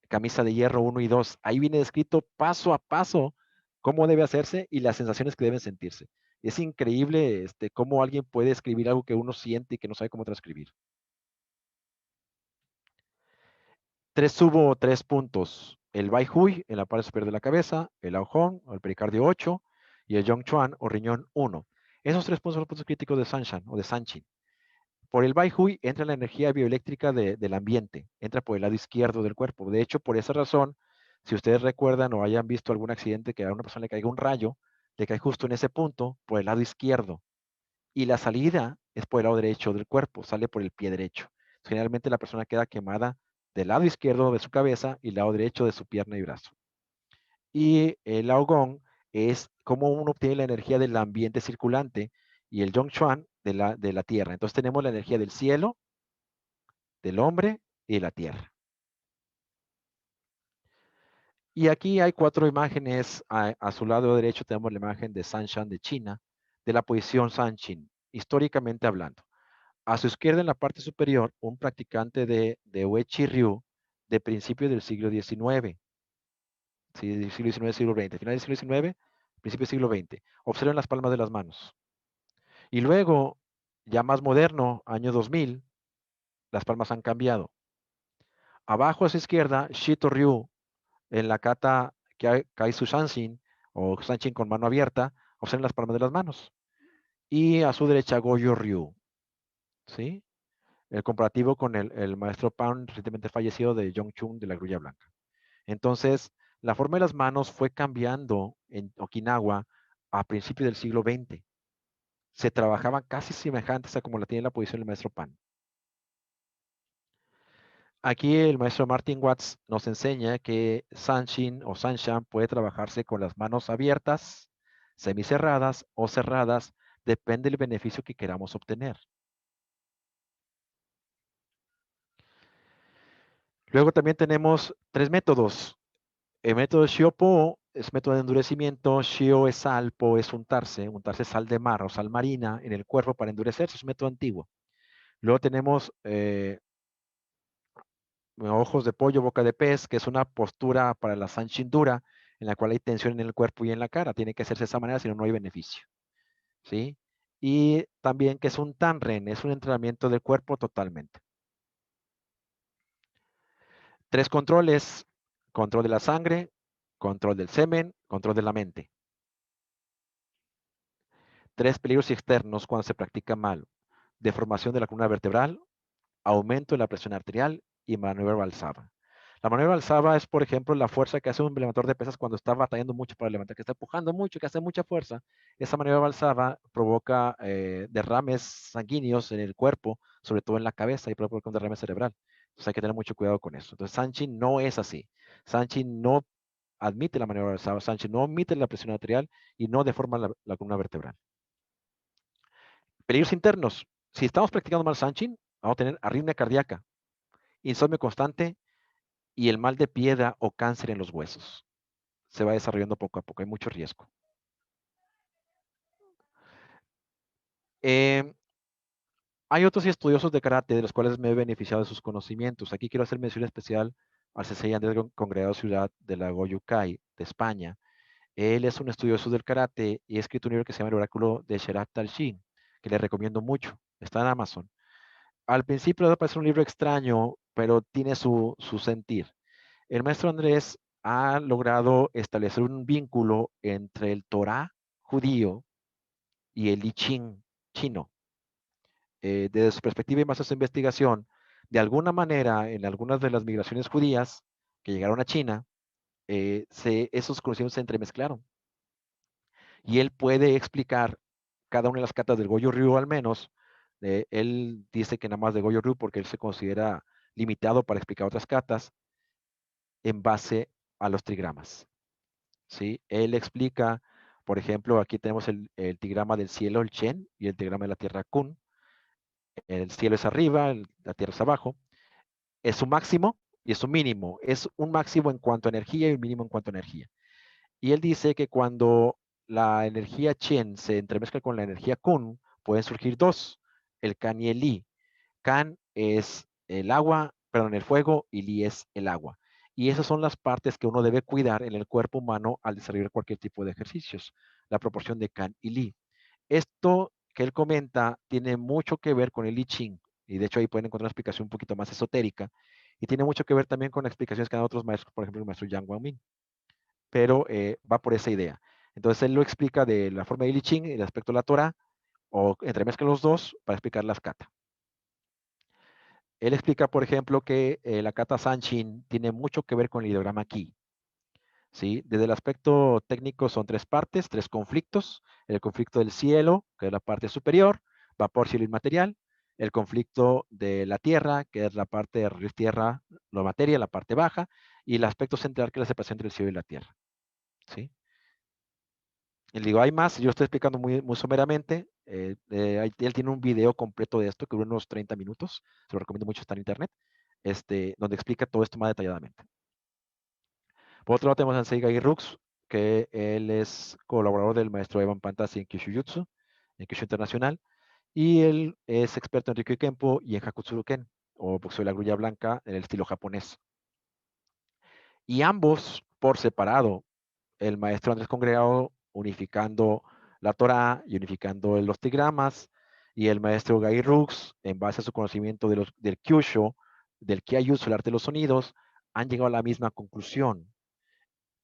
Camisa de Hierro 1 y 2. Ahí viene escrito paso a paso cómo debe hacerse y las sensaciones que deben sentirse. Es increíble cómo alguien puede escribir algo que uno siente y que no sabe cómo transcribir. 3 puntos: el Bai Hui en la parte superior de la cabeza, el Lao Hong o el pericardio 8 y el Yong Chuan o riñón 1. Esos 3 puntos son los puntos críticos de Sanchin o de Sanchin. Por el Bai Hui entra la energía bioeléctrica del ambiente, entra por el lado izquierdo del cuerpo. De hecho, por esa razón, si ustedes recuerdan o hayan visto algún accidente que a una persona le caiga un rayo, le cae justo en ese punto, por el lado izquierdo. Y la salida es por el lado derecho del cuerpo, sale por el pie derecho. Generalmente la persona queda quemada del lado izquierdo de su cabeza y el lado derecho de su pierna y brazo. Y el Lao Gong es cómo uno obtiene la energía del ambiente circulante y el Zhongchuan de la tierra. Entonces tenemos la energía del cielo, del hombre y de la tierra. Y aquí hay 4 imágenes. A su lado derecho tenemos la imagen de Sanshan de China, de la posición Sanshin, históricamente hablando. A su izquierda, en la parte superior, un practicante de Uechi Ryu de principios del siglo XIX. Sí, del siglo XIX, siglo XX. Final del siglo XIX, principio del siglo XX. Observen las palmas de las manos. Y luego, ya más moderno, año 2000, las palmas han cambiado. Abajo a su izquierda, Shito Ryu, en la kata Kaisu Sanshin, o Sanshin con mano abierta, observen las palmas de las manos. Y a su derecha, Goyo Ryu. ¿Sí? El comparativo con el maestro Pan, recientemente fallecido, de Yongchun de la Grulla Blanca. Entonces, la forma de las manos fue cambiando en Okinawa a principios del siglo XX. Se trabajaban casi semejantes a como la tiene la posición del maestro Pan. Aquí el maestro Martin Watts nos enseña que Sanshin o Sanshan puede trabajarse con las manos abiertas, semicerradas o cerradas, depende del beneficio que queramos obtener. Luego también tenemos 3 métodos. El método Shio-Po es método de endurecimiento. Shio es sal, Po es untarse sal de mar o sal marina en el cuerpo para endurecerse, es un método antiguo. Luego tenemos ojos de pollo, boca de pez, que es una postura para la Sanshin dura, en la cual hay tensión en el cuerpo y en la cara. Tiene que hacerse de esa manera, si no, no hay beneficio. ¿Sí? Y también que es un Tanren, es un entrenamiento del cuerpo totalmente. 3 controles: control de la sangre, control del semen, control de la mente. 3 peligros externos cuando se practica mal: deformación de la columna vertebral, aumento de la presión arterial y maniobra Valsalva. La maniobra Valsalva es, por ejemplo, la fuerza que hace un levantador de pesas cuando está batallando mucho para levantar, que está empujando mucho, que hace mucha fuerza. Esa maniobra Valsalva provoca derrames sanguíneos en el cuerpo, sobre todo en la cabeza, y provoca un derrame cerebral. Entonces hay que tener mucho cuidado con eso. Entonces Sanshin no es así. Sanshin no admite la maniobra Valsalva, Sanshin no omite la presión arterial y no deforma la columna vertebral. Peligros internos: si estamos practicando mal Sanshin, vamos a tener arritmia cardíaca, insomnio constante y el mal de piedra o cáncer en los huesos. Se va desarrollando poco a poco, hay mucho riesgo. Hay otros estudiosos de karate de los cuales me he beneficiado de sus conocimientos. Aquí quiero hacer mención especial al Sensei Andrés Congregado Ciudad de la Goyukai, de España. Él es un estudioso del karate y ha escrito un libro que se llama El Oráculo de Sherat Talshin, que le recomiendo mucho. Está en Amazon. Al principio le parece un libro extraño, pero tiene su sentir. El maestro Andrés ha logrado establecer un vínculo entre el Torah judío y el I Ching chino. Desde su perspectiva y más de su investigación, de alguna manera, en algunas de las migraciones judías que llegaron a China, esos conocimientos se entremezclaron. Y él puede explicar cada una de las katas del Goju Ryu al menos. Él dice que nada más de Goju Ryu porque él se considera limitado para explicar otras katas en base a los trigramas. ¿Sí? Él explica, por ejemplo, aquí tenemos el trigrama del cielo, el Chen, y el trigrama de la tierra, Kun. El cielo es arriba, la tierra es abajo. Es su máximo y es su mínimo. Es un máximo en cuanto a energía y un mínimo en cuanto a energía. Y él dice que cuando la energía Chen se entremezcla con la energía Kun, pueden surgir 2, el Kan y el Li. Kan es el agua, perdón, el fuego, y Li es el agua. Y esas son las partes que uno debe cuidar en el cuerpo humano al desarrollar cualquier tipo de ejercicios, la proporción de Kan y Li. Esto que él comenta tiene mucho que ver con el I Ching, y de hecho ahí pueden encontrar una explicación un poquito más esotérica, y tiene mucho que ver también con explicaciones que dan otros maestros, por ejemplo el maestro Yang Wangmin, pero va por esa idea. Entonces él lo explica de la forma del I Ching y el aspecto de la Torah, o entremezcla los dos para explicar las kata. Él explica, por ejemplo, que la kata Sanchin tiene mucho que ver con el ideograma Ki. ¿Sí? Desde el aspecto técnico son 3 partes, 3 conflictos. El conflicto del cielo, que es la parte superior, vapor, cielo y material. El conflicto de la tierra, que es la parte de raíz tierra, la materia, la parte baja. Y el aspecto central, que es la separación entre el cielo y la tierra. ¿Sí? Y digo, hay más, yo estoy explicando muy someramente. Él tiene un video completo de esto que dura unos 30 minutos. Se lo recomiendo mucho, está en internet. Donde explica todo esto más detalladamente. Por otro lado tenemos a Sensei Gai Rux, que él es colaborador del maestro Evan Pantasi en Kyushujutsu, en Kyushu Internacional, y él es experto en Rikyu Kenpo y en Hakutsuru Ken, o boxeo de la grulla blanca en el estilo japonés. Y ambos, por separado, el maestro Andrés Congregado unificando la Torah y unificando los tigramas, y el maestro Gai Rux, en base a su conocimiento del Kyushu, del Kyajutsu, el arte de los sonidos, han llegado a la misma conclusión,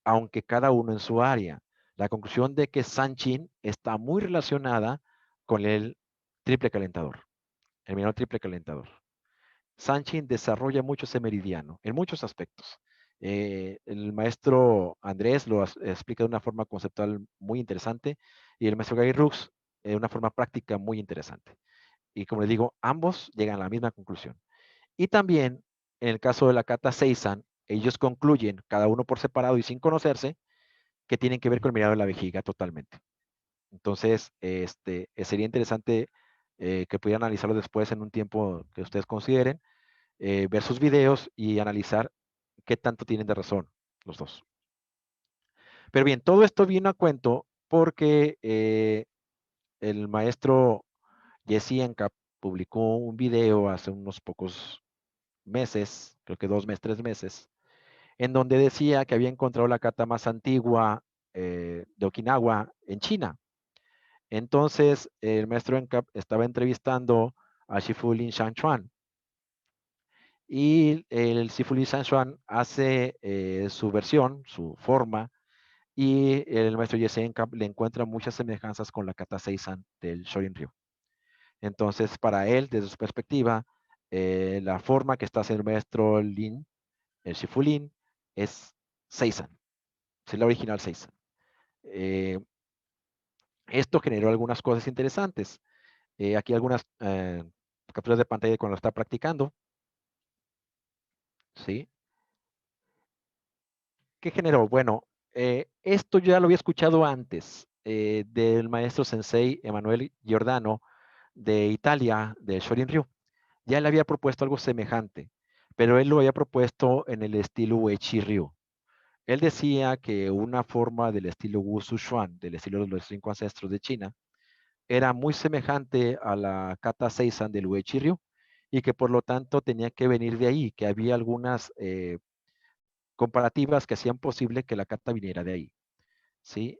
aunque cada uno en su área. La conclusión de que Sanchin está muy relacionada con el triple calentador, el menor triple calentador. Sanchin desarrolla mucho ese meridiano en muchos aspectos. El maestro Andrés lo explica de una forma conceptual muy interesante y el maestro Gai Rux de una forma práctica muy interesante. Y como les digo, ambos llegan a la misma conclusión. Y también, en el caso de la kata Seisan, ellos concluyen, cada uno por separado y sin conocerse, que tienen que ver con el mirado de la vejiga totalmente. Entonces, sería interesante que pudieran analizarlo después en un tiempo que ustedes consideren, ver sus videos y analizar qué tanto tienen de razón los dos. Pero bien, todo esto vino a cuento porque el maestro Jesse Encap publicó un video hace unos pocos meses, creo que 2 meses, 3 meses, en donde decía que había encontrado la kata más antigua de Okinawa en China. Entonces, el maestro Encap estaba entrevistando a Shifu Lin Shangchuan. Y el Shifu Lin Shangchuan hace su versión, su forma, y el maestro Jesse Encap le encuentra muchas semejanzas con la kata Seisan del Shorin Ryu. Entonces, para él, desde su perspectiva, la forma que está haciendo el maestro Lin, el Shifu Lin, es Seisan. Es la original Seisan. Esto generó algunas cosas interesantes. Aquí algunas capturas de pantalla de cuando lo está practicando. ¿Sí? ¿Qué generó? Bueno, esto ya lo había escuchado antes del maestro sensei Emanuele Giordano de Italia, de Shorin Ryu. Ya él había propuesto algo semejante, pero él lo había propuesto en el estilo Uechi Ryu. Él decía que una forma del estilo Wushu Xuan, del estilo de los 5 ancestros de China, era muy semejante a la kata Seisan del Uechi Ryu y que por lo tanto tenía que venir de ahí, que había algunas comparativas que hacían posible que la kata viniera de ahí. ¿Sí?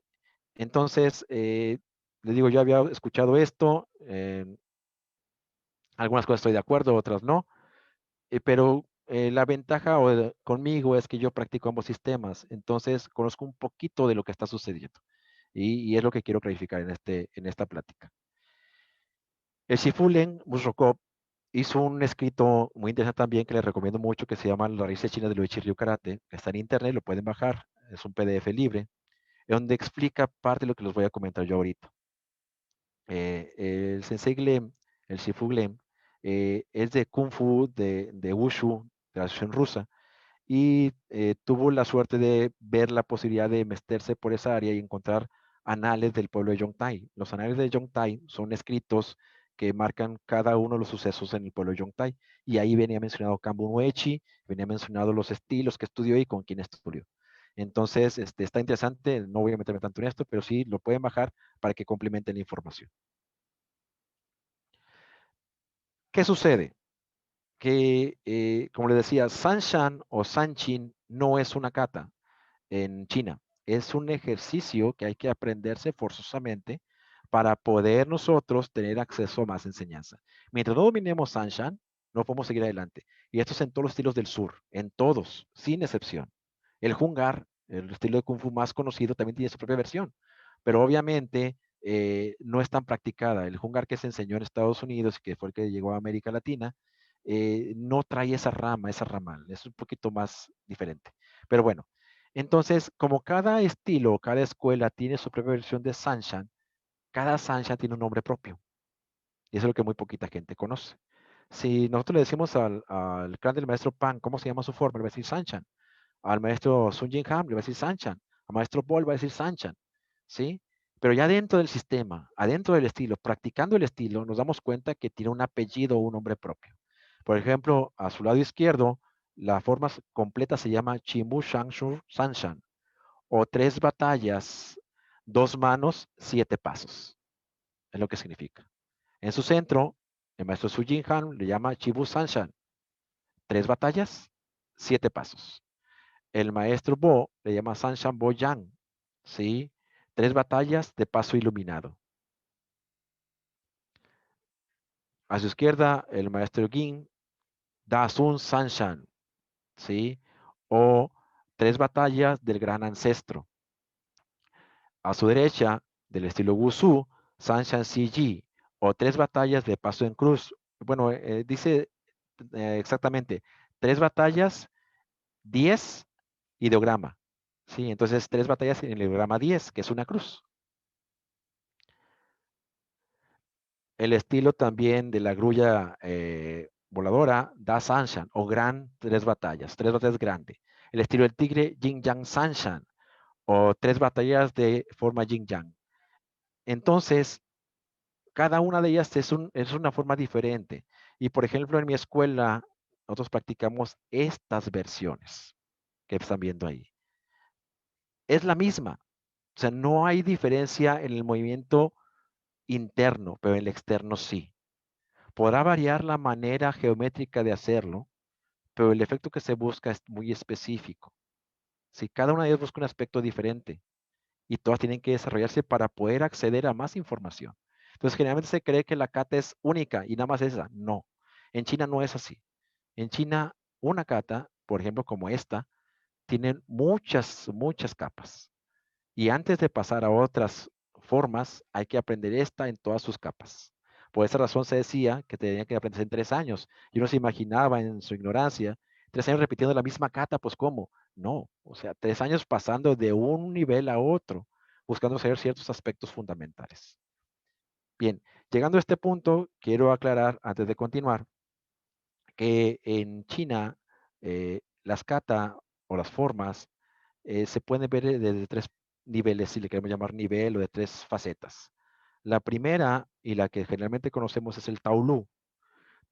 Entonces, les digo, yo había escuchado esto, algunas cosas estoy de acuerdo, otras no, pero la ventaja conmigo es que yo practico ambos sistemas, entonces conozco un poquito de lo que está sucediendo y es lo que quiero clarificar en esta plática. El Shifu Len Musrokov hizo un escrito muy interesante también que les recomiendo mucho que se llama La raíz china del Uechi Ryu Karate, que está en internet, lo pueden bajar, es un PDF libre, donde explica parte de lo que les voy a comentar yo ahorita. El Sensei Glem, el Shifu Glem, es de Kung Fu, de Wushu, de la Asociación Rusa, y tuvo la suerte de ver la posibilidad de meterse por esa área y encontrar anales del pueblo de Yongtai. Los anales de Yongtai son escritos que marcan cada uno de los sucesos en el pueblo de Yongtai, y ahí venía mencionado Kambun Uechi, venía mencionado los estilos que estudió y con quién estudió. Entonces, está interesante, no voy a meterme tanto en esto, pero sí lo pueden bajar para que complementen la información. ¿Qué sucede? Que, como les decía, Sanshan o Sanchin no es una kata en China. Es un ejercicio que hay que aprenderse forzosamente para poder nosotros tener acceso a más enseñanza. Mientras no dominemos Sanshan, no podemos seguir adelante. Y esto es en todos los estilos del sur, en todos, sin excepción. El Hungar, el estilo de Kung Fu más conocido, también tiene su propia versión, pero obviamente no es tan practicada. El Hungar que se enseñó en Estados Unidos, que fue el que llegó a América Latina, no trae esa ramal, es un poquito más diferente. Pero bueno, entonces, como cada estilo, cada escuela tiene su propia versión de Sanshan, cada Sanshan tiene un nombre propio. Y eso es lo que muy poquita gente conoce. Si nosotros le decimos al clan del maestro Pan, ¿cómo se llama su forma? Le va a decir Sanshan. Al maestro Sun Jin Ham le va a decir Sanshan. Al maestro Paul va a decir Sanshan. ¿Sí? Pero ya dentro del sistema, adentro del estilo, practicando el estilo, nos damos cuenta que tiene un apellido o un nombre propio. Por ejemplo, a su lado izquierdo, la forma completa se llama Chimbu Shangshu Sanshan, o 3 batallas, 2 manos, 7 pasos. Es lo que significa. En su centro, el maestro Su Jin Han le llama Chibu Sanshan. 3 batallas, 7 pasos. El maestro Bo le llama Sanshan Bo Yang. ¿Sí? 3 batallas de paso iluminado. A su izquierda, el maestro Gin Da Sun Sanshan. ¿Sí? O 3 batallas del gran ancestro. A su derecha, del estilo Wushu, Sanshan Ji, o 3 batallas de paso en cruz. Bueno, dice exactamente 3 batallas, 10 ideograma. ¿Sí? Entonces, 3 batallas en el ideograma 10, que es una cruz. El estilo también de la grulla voladora da Sanshan, o gran 3 batallas grande. El estilo del tigre, Yin Yang Sanshan, o 3 batallas de forma Yin Yang. Entonces, cada una de ellas es una forma diferente. Y por ejemplo, en mi escuela, nosotros practicamos estas versiones que están viendo ahí. Es la misma. O sea, no hay diferencia en el movimiento interno, pero en el externo sí. Podrá variar la manera geométrica de hacerlo, pero el efecto que se busca es muy específico. Si cada una de ellas busca un aspecto diferente y todas tienen que desarrollarse para poder acceder a más información. Entonces, generalmente se cree que la kata es única y nada más esa. No. En China no es así. En China, una kata, por ejemplo, como esta, tiene muchas, muchas capas. Y antes de pasar a otras formas, hay que aprender esta en todas sus capas. Por esa razón se decía que tenía que aprenderse en 3 años. Y uno se imaginaba en su ignorancia, 3 años repitiendo la misma kata, pues ¿cómo? No, o sea, 3 años pasando de un nivel a otro, buscando saber ciertos aspectos fundamentales. Bien, llegando a este punto, quiero aclarar, antes de continuar, que en China las kata o las formas se pueden ver desde 3 niveles, si le queremos llamar nivel, o de 3 facetas. La primera, y la que generalmente conocemos, es el Taolu.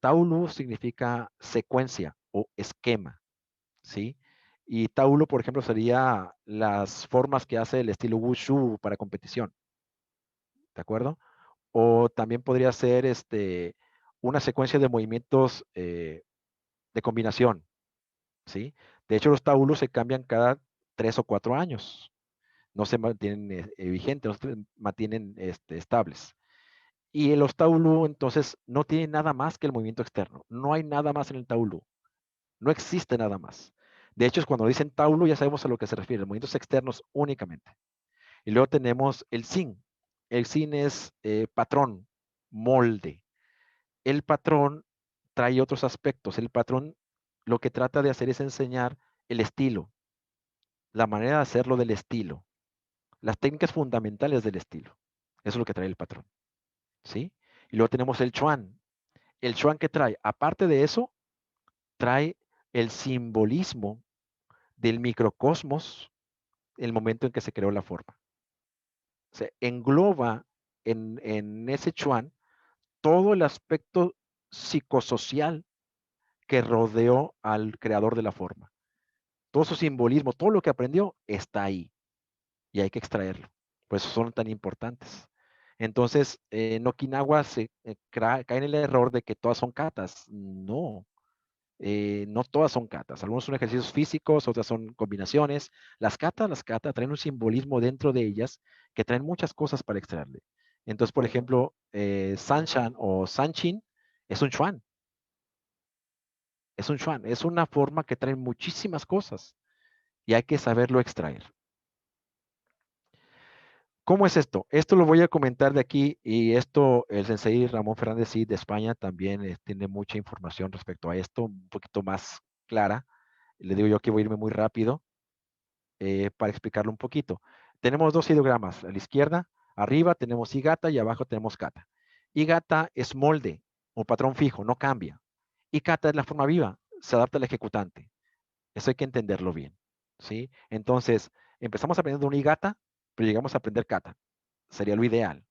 Taolu significa secuencia o esquema, ¿sí? Y Taolu, por ejemplo, sería las formas que hace el estilo Wushu para competición, ¿de acuerdo? O también podría ser una secuencia de movimientos de combinación, ¿sí? De hecho, los Taolu se cambian cada 3 o 4 años. No se mantienen vigentes, no se mantienen estables. Y los Taolu, entonces, no tienen nada más que el movimiento externo. No hay nada más en el Taolu. No existe nada más. De hecho, cuando dicen Taolu, ya sabemos a lo que se refiere, movimientos externos únicamente. Y luego tenemos el Sin. El Sin es patrón, molde. El patrón trae otros aspectos. El patrón lo que trata de hacer es enseñar el estilo, la manera de hacerlo del estilo, las técnicas fundamentales del estilo. Eso es lo que trae el patrón. ¿Sí? Y luego tenemos el Chuan. El Chuan que trae, aparte de eso, trae el simbolismo del microcosmos el momento en que se creó la forma. O sea, engloba en ese Chuan todo el aspecto psicosocial que rodeó al creador de la forma. Todo su simbolismo, todo lo que aprendió está ahí y hay que extraerlo. Por eso son tan importantes. Entonces, en Okinawa se cae en el error de que todas son katas. No, no todas son katas. Algunos son ejercicios físicos, otras son combinaciones. Las katas traen un simbolismo dentro de ellas que traen muchas cosas para extraerle. Entonces, por ejemplo, Sanshan o Sanchin es un chuan. Es un chuan. Es una forma que trae muchísimas cosas y hay que saberlo extraer. ¿Cómo es esto? Esto lo voy a comentar de aquí y esto, el sensei Ramón Fernández Cid de España también tiene mucha información respecto a esto, un poquito más clara. Le digo yo que voy a irme muy rápido para explicarlo un poquito. Tenemos dos ideogramas. A la izquierda, arriba tenemos I-gata y abajo tenemos kata. I-gata es molde o patrón fijo, no cambia. Y kata es la forma viva, se adapta al ejecutante. Eso hay que entenderlo bien, ¿sí? Entonces, empezamos aprendiendo un I-gata, pero llegamos a aprender kata. Sería lo ideal.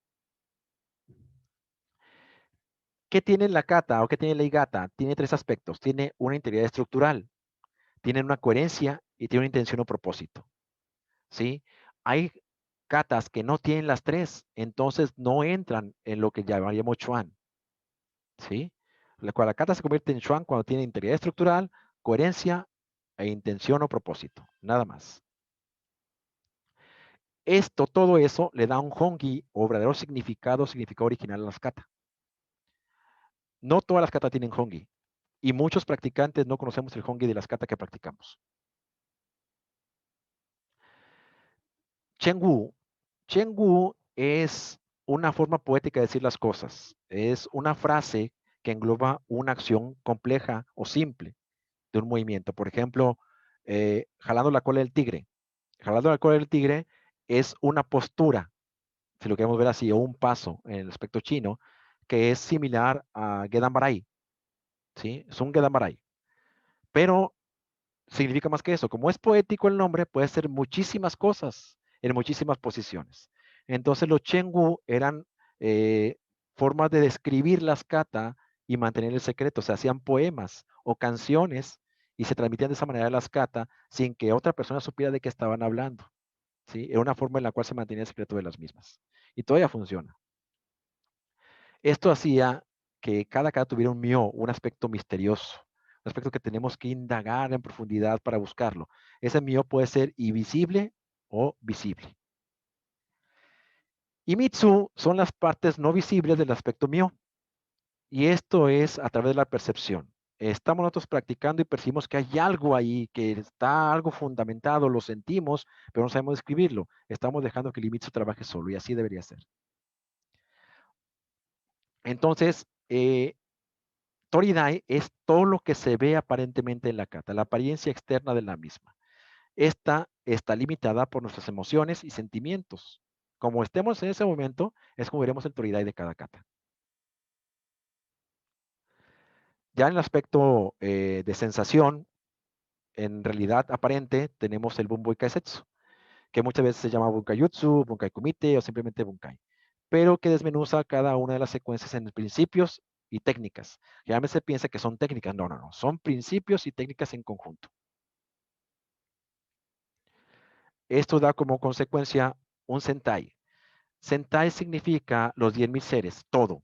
¿Qué tiene la kata o qué tiene la I-gata? Tiene tres aspectos. Tiene una integridad estructural, tiene una coherencia y tiene una intención o propósito, ¿sí? Hay katas que no tienen las tres, entonces no entran en lo que llamaríamos chuan, ¿sí? La kata se convierte en chuan cuando tiene integridad estructural, coherencia e intención o propósito, nada más. Todo eso le da un hongi o verdadero significado original a las kata. No todas las kata tienen hongi y muchos practicantes no conocemos el hongi de las kata que practicamos. Chengwu. Chengwu es una forma poética de decir las cosas. Es una frase que engloba una acción compleja o simple de un movimiento. Por ejemplo, jalando la cola del tigre. Jalando la cola del tigre es una postura, si lo queremos ver así, o un paso en el aspecto chino, que es similar a Gedambarai. ¿Sí? Es un Gedambarai. Pero significa más que eso. Como es poético el nombre, puede ser muchísimas cosas en muchísimas posiciones. Entonces los Chengwu eran formas de describir las kata y mantener el secreto. Se hacían poemas o canciones y se transmitían de esa manera las kata sin que otra persona supiera de qué estaban hablando. ¿Sí? Era una forma en la cual se mantenía el secreto de las mismas. Y todavía funciona. Esto hacía que cada kata tuviera un myo, un aspecto misterioso, un aspecto que tenemos que indagar en profundidad para buscarlo. Ese myo puede ser invisible o visible. Y mitsu son las partes no visibles del aspecto myo. Y esto es a través de la percepción. Estamos nosotros practicando y percibimos que hay algo ahí, que está algo fundamentado, lo sentimos, pero no sabemos describirlo. Estamos dejando que el mitsu trabaje solo y así debería ser. Entonces, Toridai es todo lo que se ve aparentemente en la kata, la apariencia externa de la misma. Esta está limitada por nuestras emociones y sentimientos. Como estemos en ese momento, es como veremos el Toridai de cada kata. Ya en el aspecto de sensación, en realidad aparente, tenemos el Bunboi Kaisetsu, que muchas veces se llama Bunkai Jutsu, Bunkai Kumite o simplemente Bunkai, pero que desmenuza cada una de las secuencias en principios y técnicas. Generalmente se piensa que son técnicas. No, son principios y técnicas en conjunto. Esto da como consecuencia un Sentai. Sentai significa los 10.000 seres, todo.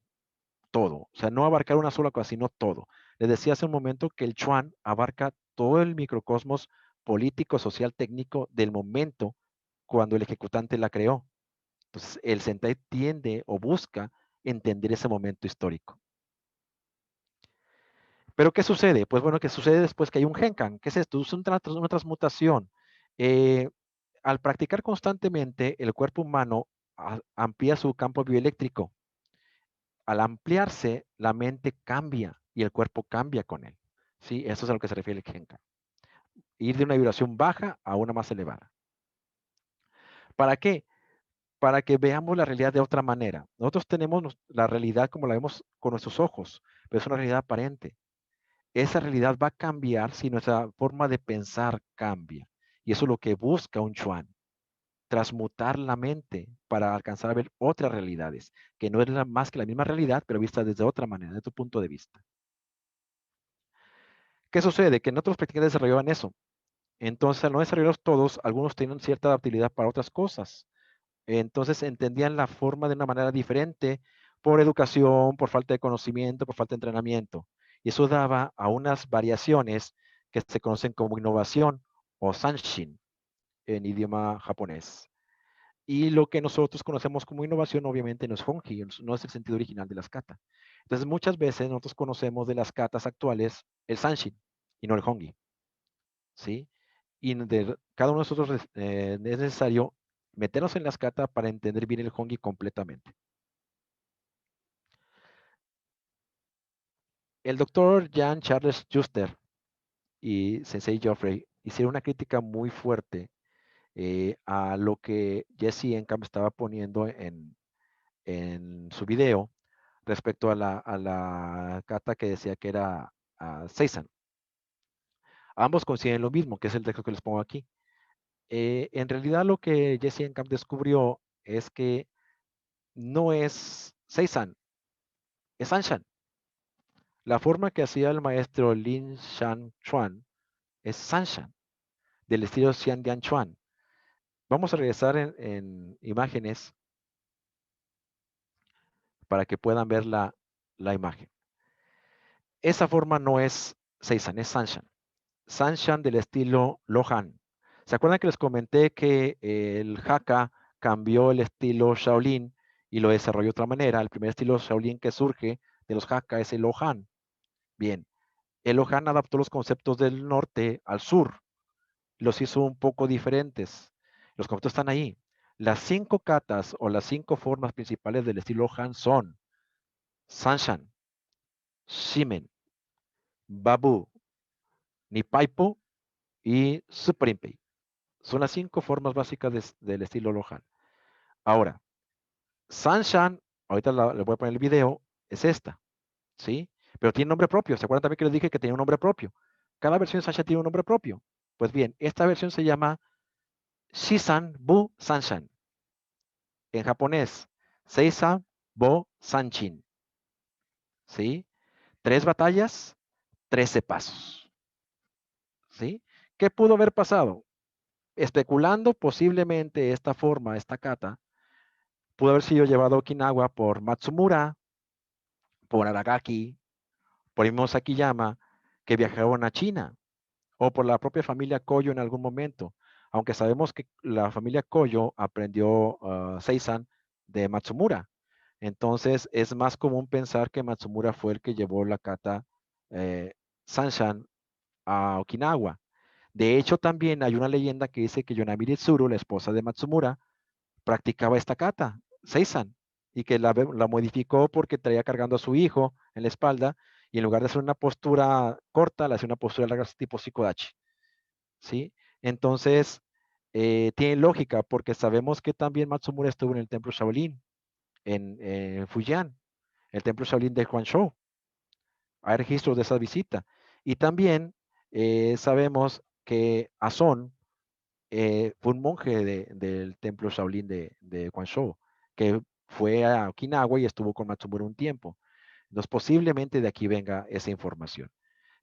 O sea, no abarcar una sola cosa, sino todo. Les decía hace un momento que el Chuan abarca todo el microcosmos político, social, técnico del momento cuando el ejecutante la creó. Entonces, el Sentai tiende o busca entender ese momento histórico. ¿Pero qué sucede? Pues bueno, que sucede después que hay un Genkan. ¿Qué es esto? Es una transmutación. Al practicar constantemente, el cuerpo humano amplía su campo bioeléctrico. Al ampliarse, la mente cambia y el cuerpo cambia con él. ¿Sí? Eso es a lo que se refiere el Genkan. Ir de una vibración baja a una más elevada. ¿Para qué? Para que veamos la realidad de otra manera. Nosotros tenemos la realidad como la vemos con nuestros ojos, pero es una realidad aparente. Esa realidad va a cambiar si nuestra forma de pensar cambia. Y eso es lo que busca un Chuan. Transmutar la mente para alcanzar a ver otras realidades, que no es más que la misma realidad, pero vista desde otra manera, desde tu punto de vista. ¿Qué sucede? Que en otros practicantes desarrollaban eso. Entonces, al no desarrollarlos todos, algunos tienen cierta adaptabilidad para otras cosas. Entonces, entendían la forma de una manera diferente por educación, por falta de conocimiento, por falta de entrenamiento. Y eso daba a unas variaciones que se conocen como innovación o sanshin en idioma japonés. Y lo que nosotros conocemos como innovación obviamente no es honji, no es el sentido original de las kata. Entonces muchas veces nosotros conocemos de las katas actuales el sanshin y no el honji. ¿Sí? Y de cada uno de nosotros es necesario meternos en las katas para entender bien el Hongyi completamente. El doctor Jan Charles Juster y Sensei Geoffrey hicieron una crítica muy fuerte a lo que Jesse Encamp estaba poniendo en su video respecto a la kata que decía que era Seisan. Ambos coinciden lo mismo, que es el texto que les pongo aquí. En realidad lo que Jesse Encamp descubrió es que no es Seisan, es Sanshan. La forma que hacía el maestro Lin Shan Chuan es Sanshan, del estilo Xian Dian Chuan. Vamos a regresar en imágenes para que puedan ver la imagen. Esa forma no es Seisan, es Sanshan. Sanshan del estilo Lohan. ¿Se acuerdan que les comenté que el Hakka cambió el estilo Shaolin y lo desarrolló de otra manera? El primer estilo Shaolin que surge de los Hakka es el Lohan. Bien, el Lohan adaptó los conceptos del norte al sur. Los hizo un poco diferentes. Los conceptos están ahí. Las 5 katas o las 5 formas principales del estilo Han son Sanshan, Shimen, Babu, Nipaipo y Superimpei. Son las 5 formas básicas del estilo Lohan. Ahora, Sanshan, ahorita le voy a poner el video, es esta, ¿sí? Pero tiene nombre propio. ¿Se acuerdan también que les dije que tenía un nombre propio? Cada versión de Sanshan tiene un nombre propio. Pues bien, esta versión se llama Shisan Bu Sanshan. En japonés, Seisan Bo Sanchin. ¿Sí? 3 batallas, 13 pasos. ¿Sí? ¿Qué pudo haber pasado? Especulando posiblemente esta forma, esta kata, pudo haber sido llevado a Okinawa por Matsumura, por Aragaki, por el mismo Sakiyama, que viajaron a China, o por la propia familia Koyo en algún momento. Aunque sabemos que la familia Koyo aprendió Seisan de Matsumura. Entonces es más común pensar que Matsumura fue el que llevó la kata Sanshan a Okinawa. De hecho, también hay una leyenda que dice que Yonamiri Tsuru, la esposa de Matsumura, practicaba esta kata, Seisan, y que la modificó porque traía cargando a su hijo en la espalda y en lugar de hacer una postura corta, le hacía una postura larga tipo Shikodachi. ¿Sí? Entonces, tiene lógica porque sabemos que también Matsumura estuvo en el templo Shaolin, en Fujian, el templo Shaolin de Huangzhou. Hay registros de esa visita. Y también sabemos que Azón fue un monje del templo Shaolin de Guangzhou, que fue a Okinawa y estuvo con Matsumura un tiempo. Entonces, posiblemente de aquí venga esa información.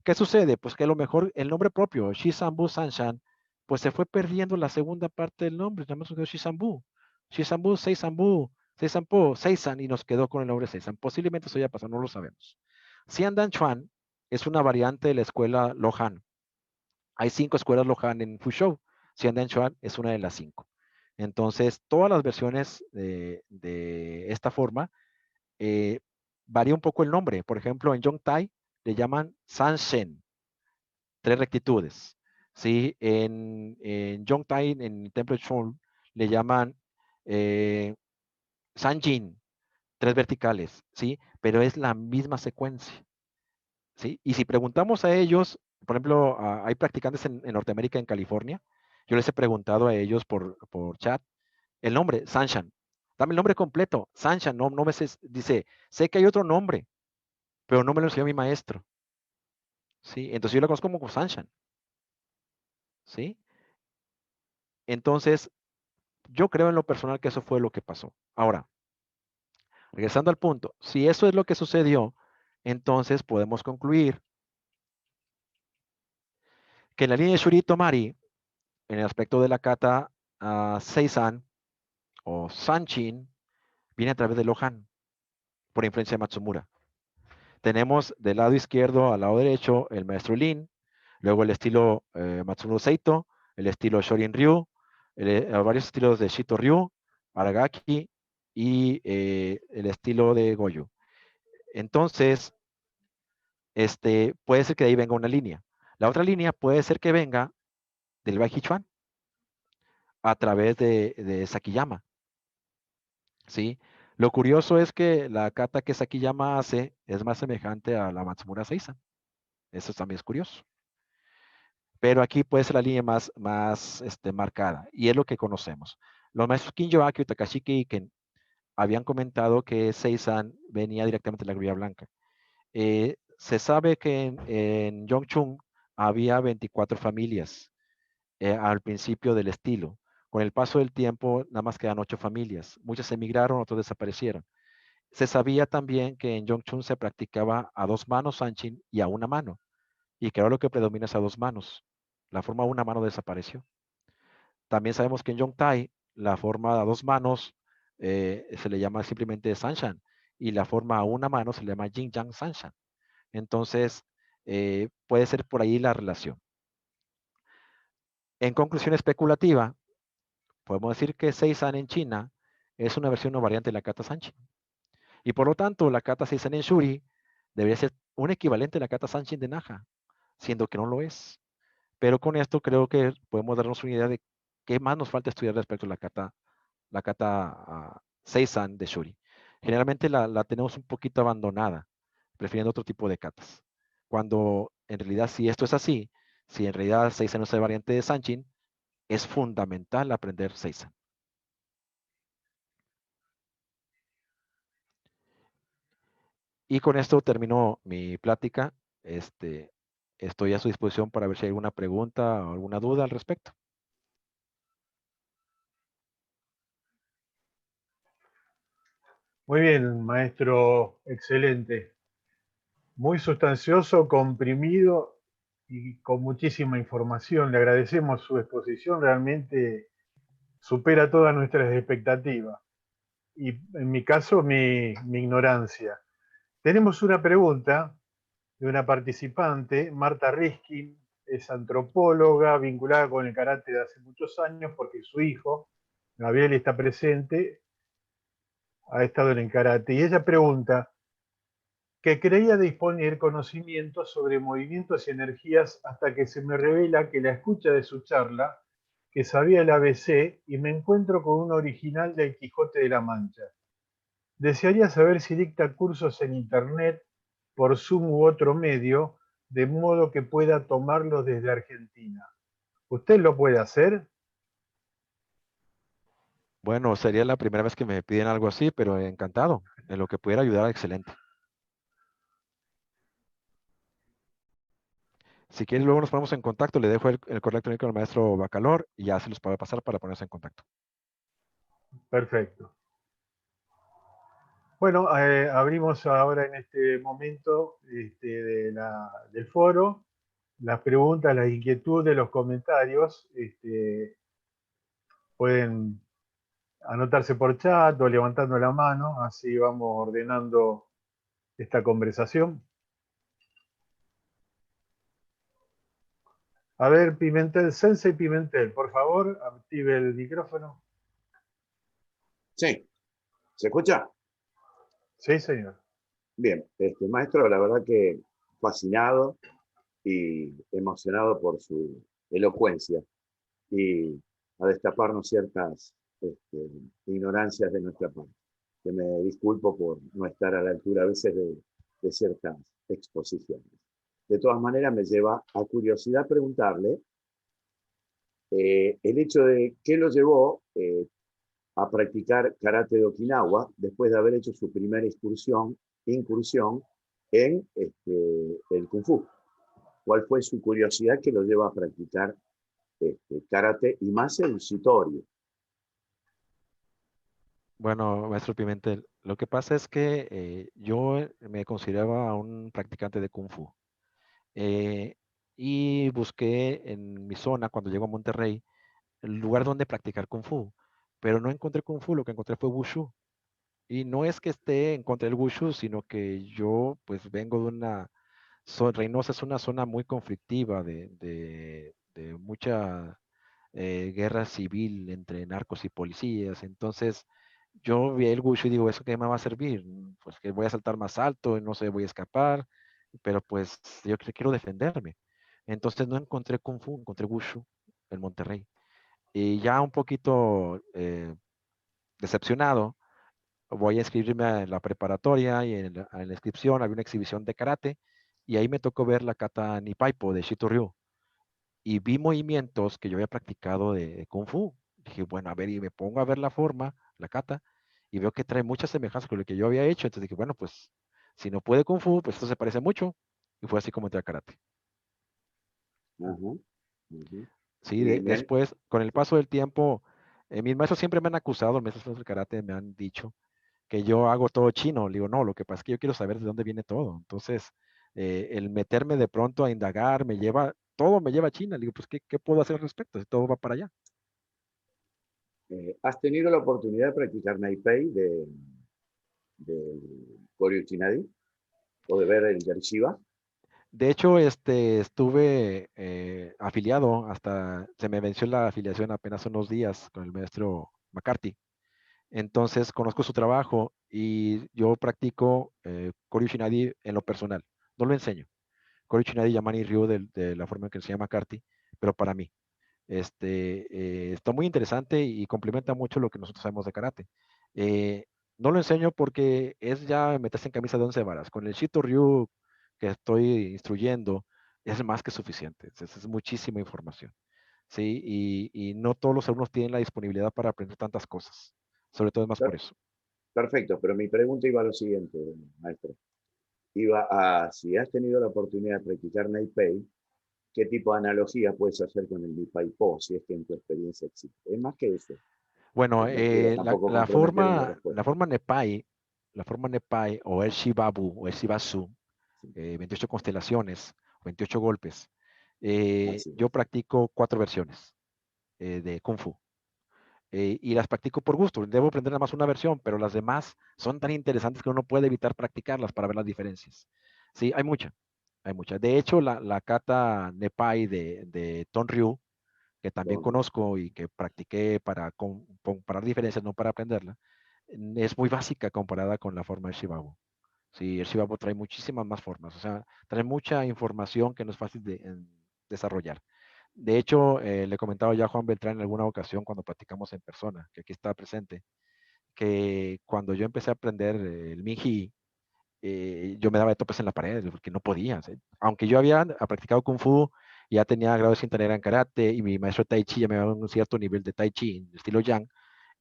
¿Qué sucede? Pues que a lo mejor el nombre propio, Shisanbu Sanshan, pues se fue perdiendo la segunda parte del nombre, nada más quedó Shisanbu. Shisanbu, Seisanbu, Seisanpo, Seisan, y nos quedó con el nombre Seisan. Posiblemente eso haya pasado, no lo sabemos. Xiandan Chuan es una variante de la escuela Lohan. Hay 5 escuelas Lohan en Fuzhou. Xiandan Chuan es una de las 5. Entonces, todas las versiones de esta forma varía un poco el nombre. Por ejemplo, en Yongtai le llaman Sanshen, 3 rectitudes. ¿Sí? En Yongtai, en el templo de Chol, le llaman Sanjin, 3 verticales. ¿Sí? Pero es la misma secuencia. ¿Sí? Y si preguntamos a ellos, por ejemplo, hay practicantes en Norteamérica, en California, yo les he preguntado a ellos por chat, el nombre, Sanshan. Dame el nombre completo, Sanshan, no me dice, sé que hay otro nombre, pero no me lo enseñó mi maestro. ¿Sí? Entonces yo lo conozco como Sanshan. ¿Sí? Entonces, yo creo en lo personal que eso fue lo que pasó. Ahora, regresando al punto, si eso es lo que sucedió, entonces podemos concluir que en la línea de Shuri Tomari, en el aspecto de la kata Seisan o Sanchin, viene a través de Lohan, por influencia de Matsumura. Tenemos del lado izquierdo al lado derecho el maestro Lin, luego el estilo Matsuno Seito, el estilo Shorin Ryu, varios estilos de Shito Ryu, Aragaki y el estilo de Goju. Entonces, puede ser que de ahí venga una línea. La otra línea puede ser que venga del Baijichuan. a través de Sakiyama. ¿Sí? Lo curioso es que la kata que Sakiyama hace es más semejante a la Matsumura Seisan. Eso también es curioso. Pero aquí puede ser la línea más marcada, y es lo que conocemos. Los maestros Kinjo Aki y Takashi Kiken habían comentado que Seisan venía directamente de la grulla blanca. Se sabe que en Yongchung había 24 familias al principio del estilo. Con el paso del tiempo, nada más quedan 8 familias. Muchas emigraron, otros desaparecieron. Se sabía también que en Yongchun se practicaba a 2 manos Sanchin y a 1 mano, y que ahora lo que predomina es a 2 manos. La forma a 1 mano desapareció. También sabemos que en Yongtai la forma a 2 manos se le llama simplemente Sanshan, y la forma a 1 mano se le llama Jinjiang Sanshan. Entonces, puede ser por ahí la relación. En conclusión especulativa, podemos decir que Seisan en China es una versión o variante de la kata Sanchin. Y por lo tanto, la kata Seisan en Shuri debería ser un equivalente a la kata Sanchin de Naha, siendo que no lo es. Pero con esto creo que podemos darnos una idea de qué más nos falta estudiar respecto a la kata Seisan de Shuri. Generalmente la tenemos un poquito abandonada, prefiriendo otro tipo de katas. Cuando en realidad, si esto es así, si en realidad Seisan es la variante de Sanchin, es fundamental aprender Seisan. Y con esto termino mi plática. Estoy a su disposición para ver si hay alguna pregunta o alguna duda al respecto.
Muy bien, maestro, excelente. Muy sustancioso, comprimido y con muchísima información. Le agradecemos su exposición, realmente supera todas nuestras expectativas. Y en mi caso, mi ignorancia. Tenemos una pregunta de una participante, Marta Riskin, es antropóloga vinculada con el karate de hace muchos años porque su hijo, Gabriel, está presente, ha estado en el karate. Y ella pregunta que creía disponer conocimientos sobre movimientos y energías hasta que se me revela que la escucha de su charla, que sabía el ABC, y me encuentro con un original del Quijote de la Mancha. Desearía saber si dicta cursos en Internet, por Zoom u otro medio, de modo que pueda tomarlos desde Argentina. ¿Usted lo puede hacer?
Bueno, sería la primera vez que me piden algo así, pero encantado. En lo que pudiera ayudar, excelente. Si quieres, luego nos ponemos en contacto. Le dejo el correo electrónico al maestro Bacalor y ya se los puede pasar para ponerse en contacto.
Perfecto. Bueno, abrimos ahora en este momento del foro las preguntas, las inquietudes, los comentarios. Pueden anotarse por chat o levantando la mano, así vamos ordenando esta conversación. A ver, Pimentel, Sensei Pimentel, por favor, active el micrófono.
Sí, ¿se escucha?
Sí, señor.
Bien, maestro, la verdad que fascinado y emocionado por su elocuencia y a destaparnos ciertas ignorancias de nuestra parte. Que me disculpo por no estar a la altura a veces de ciertas exposiciones. De todas maneras, me lleva a curiosidad preguntarle el hecho de qué lo llevó a practicar karate de Okinawa después de haber hecho su primera incursión en el Kung Fu. ¿Cuál fue su curiosidad que lo lleva a practicar karate y más el Shitori?
Bueno, maestro Pimentel, lo que pasa es que yo me consideraba un practicante de Kung Fu. Y busqué en mi zona, cuando llego a Monterrey, el lugar donde practicar Kung Fu. Pero no encontré Kung Fu, lo que encontré fue Wushu. Y no es que esté en contra del Wushu, sino que yo pues vengo de una... Reynosa es una zona muy conflictiva de mucha guerra civil entre narcos y policías. Entonces yo vi el Wushu y digo, ¿eso qué me va a servir? Pues que voy a saltar más alto y no sé, voy a escapar, pero pues yo quiero defenderme. Entonces no encontré Kung Fu, encontré Wushu en Monterrey. Y ya un poquito decepcionado, voy a inscribirme a la preparatoria y en la inscripción había una exhibición de karate y ahí me tocó ver la kata Nipaipo de Shito Ryu y vi movimientos que yo había practicado de Kung Fu. Dije, bueno, a ver, y me pongo a ver la forma, la kata, y veo que trae muchas semejanzas con lo que yo había hecho. Entonces dije, bueno, pues si no puede Kung Fu, pues esto se parece mucho. Y fue así como entré a karate.
Ajá, ujú.
Sí,
Y
después, con el paso del tiempo, mis maestros siempre me han acusado, los maestros del karate me han dicho que yo hago todo chino. Le digo, no, lo que pasa es que yo quiero saber de dónde viene todo. Entonces, el meterme de pronto a indagar todo me lleva a China. Le digo, pues, ¿qué puedo hacer al respecto? Si todo va para allá.
¿has tenido la oportunidad de practicar Naipei de Koryu Chinadi o de ver el Yershiva?
De hecho, estuve afiliado hasta, se me venció la afiliación apenas unos días con el maestro McCarthy. Entonces, conozco su trabajo y yo practico Koryu Shinadi en lo personal. No lo enseño. Koryu Shinadi Yamani Ryu de la forma en que se llama McCarthy, pero para mí. Está muy interesante y complementa mucho lo que nosotros sabemos de karate. Eh, no lo enseño porque es ya meterse en camisa de 11 varas. Con el Shito Ryu que estoy instruyendo es más que suficiente. Es muchísima información. ¿Sí? Y no todos los alumnos tienen la disponibilidad para aprender tantas cosas. Sobre todo es más por
Per-
eso.
Perfecto, pero mi pregunta iba a lo siguiente, maestro. Iba a, si has tenido la oportunidad de practicar Naipei, ¿qué tipo de analogía puedes hacer con el Nipaipo, si es que en tu experiencia existe? Es más que eso.
Bueno,
No quiero tampoco comprometer una
la
respuesta.
forma Nepai o el Shibabu o el Shibasu,
Sí,
28 constelaciones, 28 golpes.
así
Yo
es.
practico 4 versiones de Kung Fu y las practico por gusto. Debo aprender nada más una versión, pero las demás son tan interesantes que uno puede evitar practicarlas para ver las diferencias. Sí, hay mucha, hay mucha. De hecho, la kata Nepai de Ton Ryu, que también
Con-
conozco y que practiqué para comparar diferencias, no para aprenderla, es muy básica comparada con la forma de Shibabu. Sí, el Shibabu trae muchísimas más formas, o sea, trae mucha información que no es fácil de desarrollar. De hecho, le comentaba ya a Juan Beltrán en alguna ocasión cuando platicamos en persona, que aquí está presente, que cuando yo empecé a aprender el Minji, yo me daba de topes en la pared porque no podía. ¿Sí? Aunque yo había practicado Kung Fu, ya tenía grado de cinta negra en karate y mi maestro Tai Chi ya me daba un cierto nivel de Tai Chi en estilo Yang,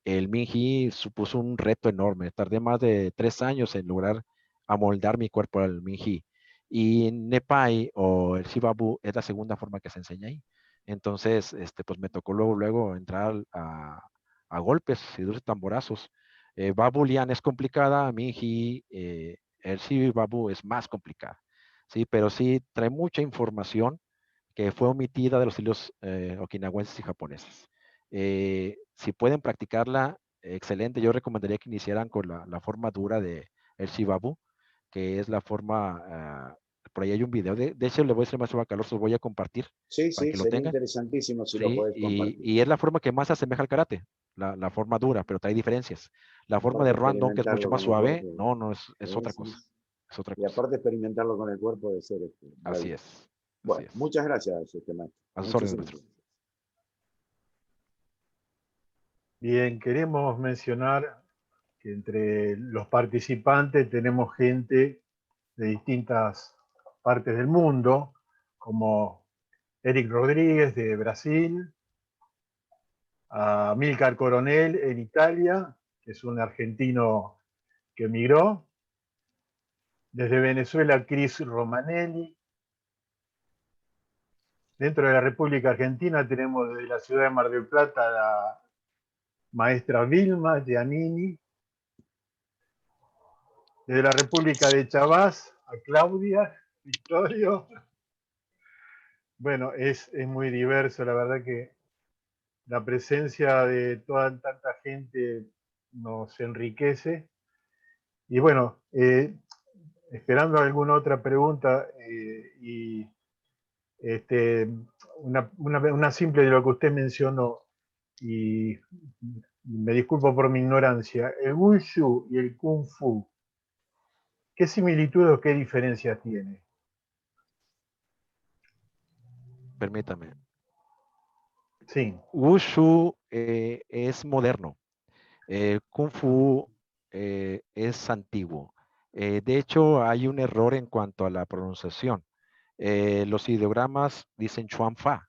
el Minji supuso un reto enorme. Tardé más de 3 años en lograr amoldar mi cuerpo al Minji. Y Nepai o el Shibabu es la segunda forma que se enseña ahí. Entonces, pues me tocó luego entrar a golpes y dulces tamborazos. Babu Lian es complicada, Minji, el Shibabu es más complicada. Sí, pero sí trae mucha información que fue omitida de los estilos okinawenses y japoneses. Si pueden practicarla, excelente. Yo recomendaría que iniciaran con la forma dura de el Shibabu, que es la forma, por ahí hay un video, de hecho le voy a decir más a Carlos, lo voy a compartir
Sí,
para
sí,
que lo
sería
tengan,
interesantísimo si lo
¿sí?
podés compartir.
Y es la forma que más se asemeja al karate, la forma dura, pero trae diferencias. La forma de
Aparte
Random, que es mucho
experimentarlo
más
con el
suave,
cuerpo.
no, es
Sí,
otra
sí.
cosa, es otra
Y
cosa.
aparte experimentarlo con el cuerpo debe ser
Así
maravilloso.
es, así
Bueno,
es.
muchas gracias, maestro.
A sus órdenes,
Muchísimas
maestro.
gracias.
Bien, queremos mencionar que entre los participantes tenemos gente de distintas partes del mundo, como Eric Rodríguez de Brasil, a Milcar Coronel en Italia, que es un argentino que emigró, desde Venezuela Cris Romanelli, dentro de la República Argentina tenemos desde la ciudad de Mar del Plata a la maestra Vilma Giannini, desde la República de Chavás a Claudia Victorio. Bueno, es muy diverso, la verdad que la presencia de toda tanta gente nos enriquece. Y bueno, esperando alguna otra pregunta y una simple de lo que usted mencionó, y me disculpo por mi ignorancia, el Wushu y el Kung Fu, ¿qué similitudes o qué diferencias tiene?
Permítame.
Sí,
Wushu es moderno. Kung Fu es antiguo. De hecho, hay un error en cuanto a la pronunciación. Los ideogramas dicen Chuan Fa.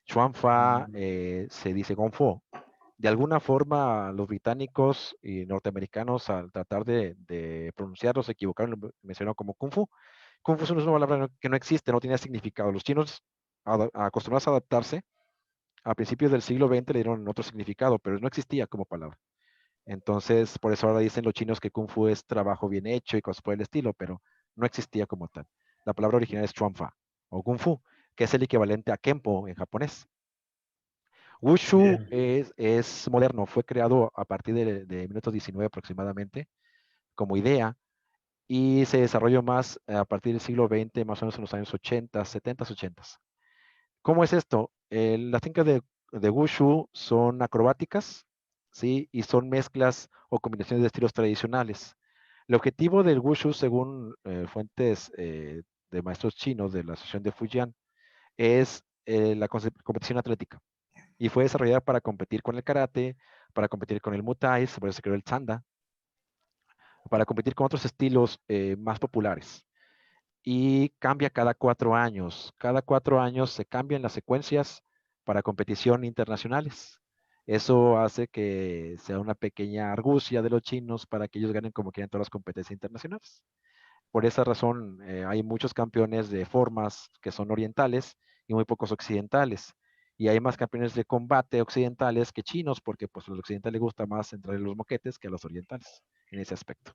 Chuan Fa se dice Kung Fu. De alguna forma, los británicos y norteamericanos, al tratar de pronunciarlo, se equivocaron, lo mencionaron como Kung Fu. Kung Fu es una palabra que no existe, no tiene significado. Los chinos, acostumbrados a adaptarse, a principios del siglo XX le dieron otro significado, pero no existía como palabra. Entonces, por eso ahora dicen los chinos que Kung Fu es trabajo bien hecho y cosas por el estilo, pero no existía como tal. La palabra original es Chuan Fa o Kung Fu, que es el equivalente a Kenpo en japonés. Wushu
bien.
es moderno, fue creado a partir de 1919 aproximadamente como idea y se desarrolló más a partir del siglo XX, más o menos en los años 80, 70, 80. ¿Cómo es esto? Las técnicas de Wushu son acrobáticas, ¿sí? Y son mezclas o combinaciones de estilos tradicionales. El objetivo del Wushu, según fuentes de maestros chinos de la Asociación de Fujian, es la competición atlética. Y fue desarrollada para competir con el karate, para competir con el Muay Thai, por eso se creó el Sanda, para competir con otros estilos más populares. Y cambia cada 4 años. Cada 4 años se cambian las secuencias para competición internacionales. Eso hace que sea una pequeña argucia de los chinos para que ellos ganen como quieran todas las competencias internacionales. Por esa razón, hay muchos campeones de formas que son orientales y muy pocos occidentales. Y hay más campeones de combate occidentales que chinos, porque pues a los occidentales les gusta más entrar en los moquetes que a los orientales en ese aspecto.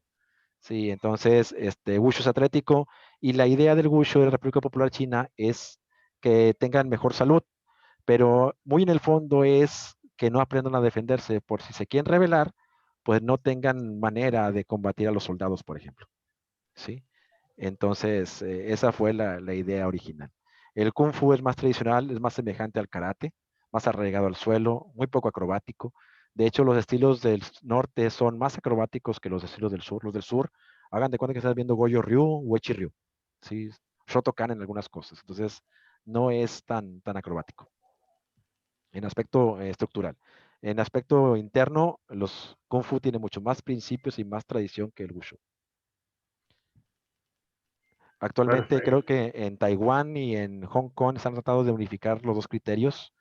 Sí, entonces, Wushu es atlético y la idea del Wushu de la República Popular China es que tengan mejor salud, pero muy en el fondo es que no aprendan a defenderse por si se quieren rebelar, pues no tengan manera de combatir a los soldados, por ejemplo. ¿Sí? Entonces, esa fue la idea original. El Kung Fu es más tradicional, es más semejante al karate, más arraigado al suelo, muy poco acrobático. De hecho, los estilos del norte son más acrobáticos que los estilos del sur. Los del sur, hagan de cuenta que estás viendo Goyo Ryu, Uechi Ryu, ¿sí? Shotokan en algunas cosas. Entonces, no es tan acrobático en aspecto estructural. En aspecto interno, los Kung Fu tienen mucho más principios y más tradición que el Wushu. Actualmente creo
Perfecto.
que en Taiwán y en Hong Kong se han tratado de unificar los dos criterios,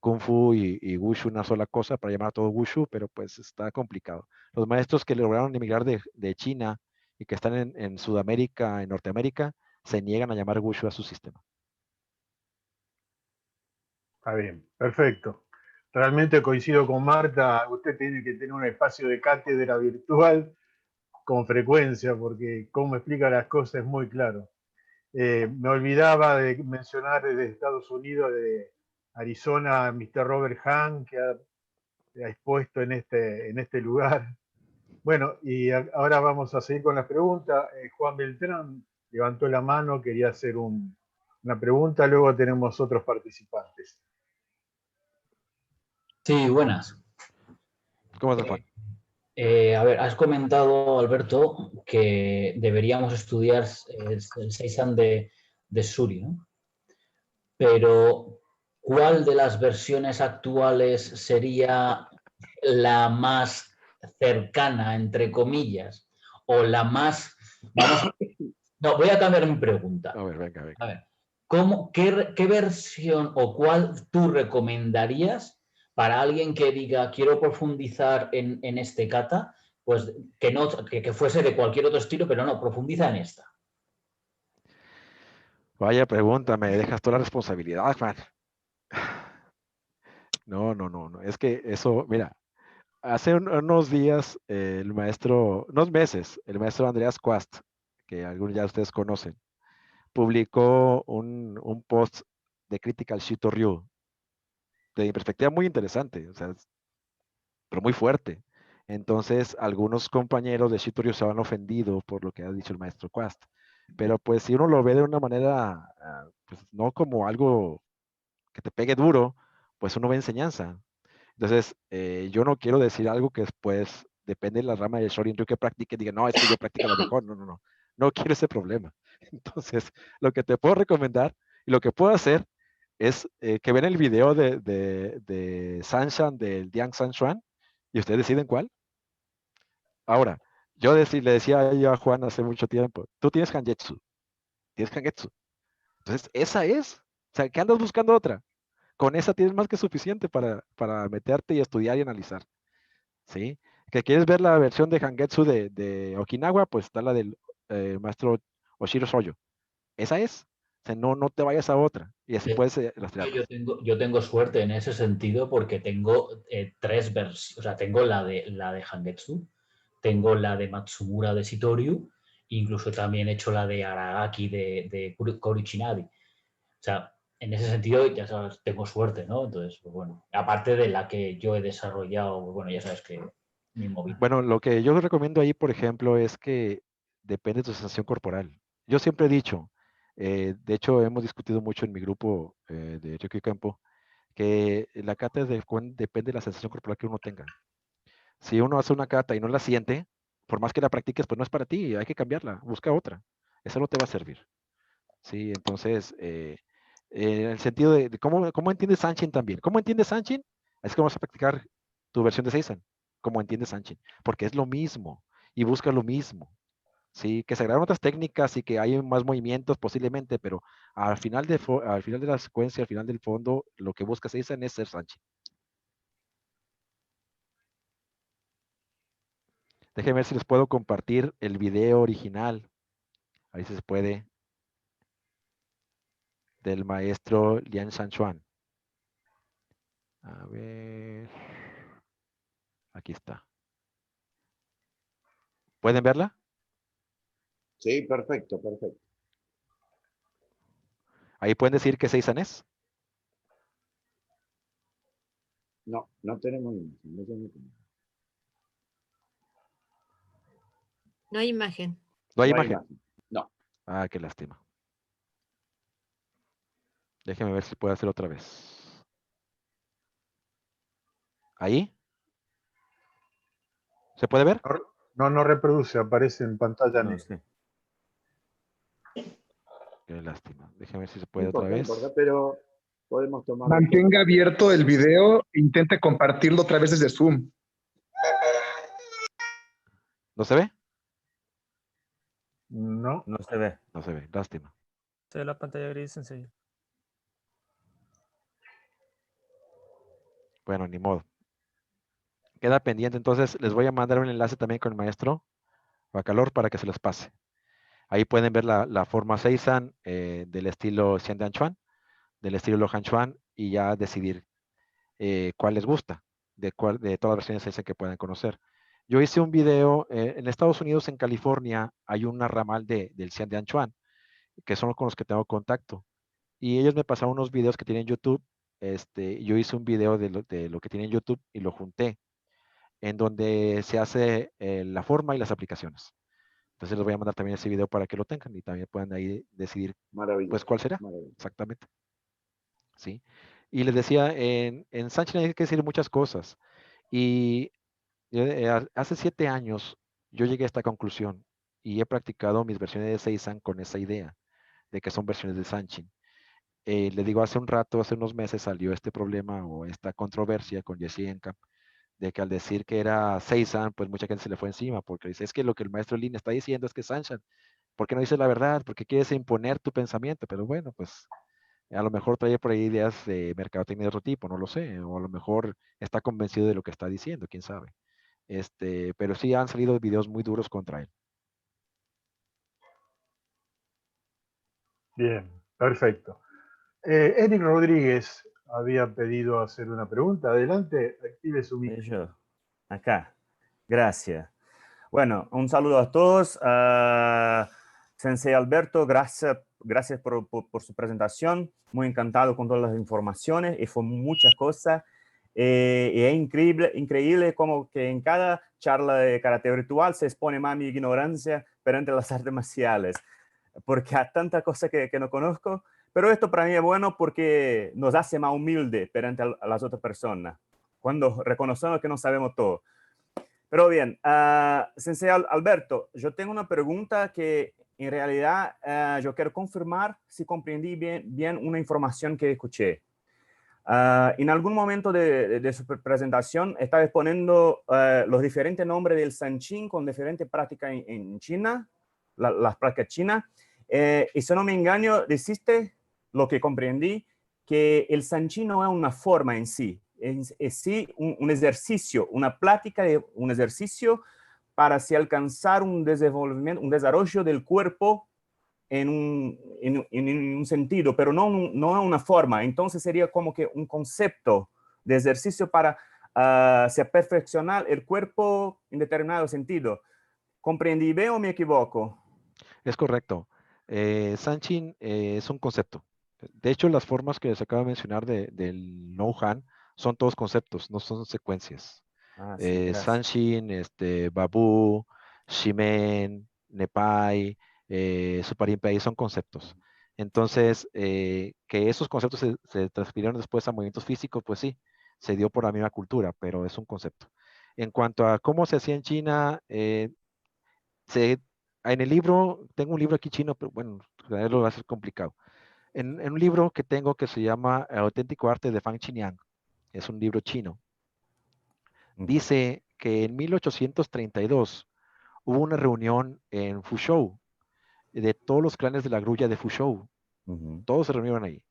Kung Fu y Wushu, una sola cosa para llamar a todo Wushu, pero pues está complicado. Los maestros que lograron emigrar de China y que están en Sudamérica, en Norteamérica, se niegan a llamar Wushu a su sistema.
Está bien, perfecto. Realmente coincido con Marta, usted tiene que tener un espacio de cátedra virtual con frecuencia, porque cómo explica las cosas es muy claro. Me olvidaba de mencionar desde Estados Unidos, de Arizona, Mr. Robert Hahn, que ha expuesto en este lugar. Bueno, y ahora vamos a seguir con las preguntas. Juan Beltrán levantó la mano, quería hacer una pregunta, luego tenemos otros participantes.
Sí, buenas.
¿Cómo se Juan?
A ver, has comentado, Alberto, que deberíamos estudiar el Seisan de Suri, ¿no? Pero, ¿cuál de las versiones actuales sería la más cercana, entre comillas? O la más... Vamos, no, voy a cambiar mi pregunta.
A ver, venga, venga.
A ver, qué versión o cuál tú recomendarías para alguien que diga quiero profundizar en este kata? Pues que fuese de cualquier otro estilo, pero no, profundiza en esta.
Vaya pregunta, me dejas toda la responsabilidad, Juan. No, no, no, no. Es que eso, mira, hace unos días, el maestro, unos meses, el maestro Andreas Quast, que algunos ya ustedes conocen, publicó un post de crítica al Shito Ryu, de mi perspectiva muy interesante, o sea, pero muy fuerte. Entonces, algunos compañeros de Shito Ryu se han ofendido por lo que ha dicho el maestro Quast. Pero pues si uno lo ve de una manera, pues no como algo que te pegue duro, pues uno ve enseñanza. Entonces, yo no quiero decir algo que después, depende de la rama del Shorin Ryu que practique, diga, no, es que yo practico lo mejor. No, no, no. No quiero ese problema. Entonces, lo que te puedo recomendar y lo que puedo hacer es que ven el video de Sanshan del Diang Sanchuan y ustedes deciden cuál. Ahora, le decía yo a Juan hace mucho tiempo, tú tienes Hangetsu, tienes Hangetsu. Entonces, esa es. O sea, ¿qué andas buscando otra? Con esa tienes más que suficiente para meterte y estudiar y analizar. ¿Sí? Que quieres ver la versión de Hangetsu de Okinawa, pues está la del maestro Oshiro Soyo. Esa es. O sea, no te vayas a otra. Y así puedes rastrearlas.
Yo tengo suerte en ese sentido porque tengo tres versiones. O sea, tengo la de Hangetsu, tengo la de Matsumura de Shitoryu, incluso también he hecho la de Aragaki de Korichinadi. O sea, en ese sentido, ya sabes, tengo suerte, ¿no? Entonces, pues bueno, aparte de la que yo he desarrollado, pues bueno, ya sabes que mi móvil.
Bueno, lo que yo recomiendo ahí, por ejemplo, es que depende de tu sensación corporal. Yo siempre he dicho, de hecho, hemos discutido mucho en mi grupo de Ryukyu Campo, que la kata depende de la sensación corporal que uno tenga. Si uno hace una kata y no la siente, por más que la practiques, pues no es para ti, hay que cambiarla, busca otra. Eso no te va a servir. Sí, entonces, en el sentido de cómo entiendes Sanchin también. ¿Cómo entiendes Sanchin? Es que vamos a practicar tu versión de Seisan. ¿Cómo entiendes Sanchin? Porque es lo mismo y busca lo mismo. Sí, que se agregaron otras técnicas y que hay más movimientos posiblemente, pero al final de la secuencia, al final del fondo, lo que busca Seisan es ser Sanchin. Déjenme ver si les puedo compartir el video original. Ahí se puede. Del maestro Lian Shanchuan. A ver. Aquí está. ¿Pueden verla?
Sí, perfecto, perfecto.
Ahí pueden decir que Seisan es.
No, no tenemos imagen, no tenemos imagen.
No hay imagen.
No hay
No hay
imagen.
imagen. No.
Ah, qué lástima. Déjenme ver si puedo hacer otra vez. ¿Ahí? ¿Se puede ver?
No reproduce, aparece en pantalla
No,
negra.
sí.
Qué lástima. Déjenme ver si se
No
puede otra
importa, no
vez.
importa, pero podemos tomar.
Mantenga abierto el video e intente compartirlo otra vez desde Zoom.
¿No se ve?
No.
No se ve.
No se ve, lástima.
Se ve la pantalla gris enseguida.
Bueno, ni modo. Queda pendiente, entonces les voy a mandar un enlace también con el maestro Bacalor para que se los pase. Ahí pueden ver la forma Seisan del estilo Xiandan Chuan, del estilo Lohan Chuan, y ya decidir cuál les gusta, de todas las versiones Seisan que puedan conocer. Yo hice un video, en Estados Unidos, en California, hay una ramal del Xiandan Chuan, que son con los que tengo contacto. Y ellos me pasaron unos videos que tienen YouTube. Yo hice un video de lo que tiene YouTube y lo junté, en donde se hace la forma y las aplicaciones. Entonces les voy a mandar también ese video para que lo tengan y también puedan ahí decidir pues cuál será. Exactamente. ¿Sí? Y les decía, en Sanchin hay que decir muchas cosas. Y hace 7 años yo llegué a esta conclusión y he practicado mis versiones de Seisan con esa idea de que son versiones de Sanchin. Le digo, hace unos meses salió este problema o esta controversia con Jesse Encamp, de que al decir que era Seisan, pues mucha gente se le fue encima, porque dice, es que lo que el maestro Lin está diciendo es que es Sanchin. ¿Por qué no dices la verdad? ¿Por qué quieres imponer tu pensamiento? Pero bueno, pues a lo mejor trae por ahí ideas de mercadotecnia de otro tipo, no lo sé, o a lo mejor está convencido de lo que está diciendo, quién sabe. Pero sí han salido videos muy duros contra él.
Bien, perfecto. Eric Rodríguez había pedido hacer una pregunta. Adelante, active su micro.
Yo, acá. Gracias. Bueno, un saludo a todos. Sensei Alberto, gracias por su presentación. Muy encantado con todas las informaciones y fue muchas cosas. Y es increíble como que en cada charla de karate virtual se expone más mi ignorancia perante las artes marciales, porque hay tantas cosas que no conozco, pero esto para mí es bueno porque nos hace más humilde perante a las otras personas, cuando reconocemos que no sabemos todo. Pero bien, Sensei Alberto, yo tengo una pregunta que en realidad yo quiero confirmar si comprendí bien una información que escuché. En algún momento de su presentación estaba exponiendo los diferentes nombres del Sanqin con diferentes prácticas en China, las prácticas chinas. Y si no me engaño, dijiste, lo que comprendí, que el Sanqin no es una forma en sí, es sí un ejercicio, una práctica de un ejercicio para así alcanzar un desenvolvimiento, un desarrollo del cuerpo en un sentido, pero no una forma. Entonces sería como que un concepto de ejercicio para se perfeccionar el cuerpo en determinado sentido. ¿Comprendí bien o me equivoco?
Es correcto. Sanqin es un concepto. De hecho, las formas que se acaba de mencionar del No Han son todos conceptos, no son secuencias.
Sí, gracias.
Sanqin, Babu, Shimen, Nepai, Suparimpei son conceptos. Entonces, que esos conceptos se transfirieron después a movimientos físicos, pues sí, se dio por la misma cultura, pero es un concepto. En cuanto a cómo se hacía en China, en el libro, tengo un libro aquí chino, pero bueno, leerlo va a ser complicado. En un libro que tengo que se llama El auténtico arte de Fang Qingyang, es un libro chino, dice que en 1832 hubo una reunión en Fuzhou de todos los clanes de la grulla de Fuzhou. Todos se reunieron ahí.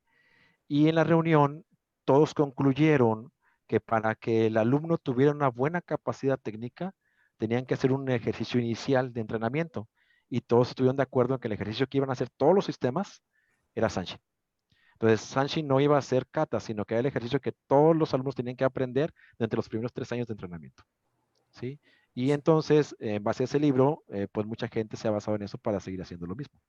Y en la reunión, todos concluyeron que para que el alumno tuviera una buena capacidad técnica, tenían que hacer un ejercicio inicial de entrenamiento. Y todos estuvieron de acuerdo en que el ejercicio que iban a hacer todos los sistemas era Sanqin. Entonces, Sanqin no iba a ser kata, sino que era el ejercicio que todos los alumnos tenían que aprender durante los primeros 3 años de entrenamiento. ¿Sí? Y entonces, en base a ese libro, pues mucha gente se ha basado en eso para seguir haciendo lo mismo.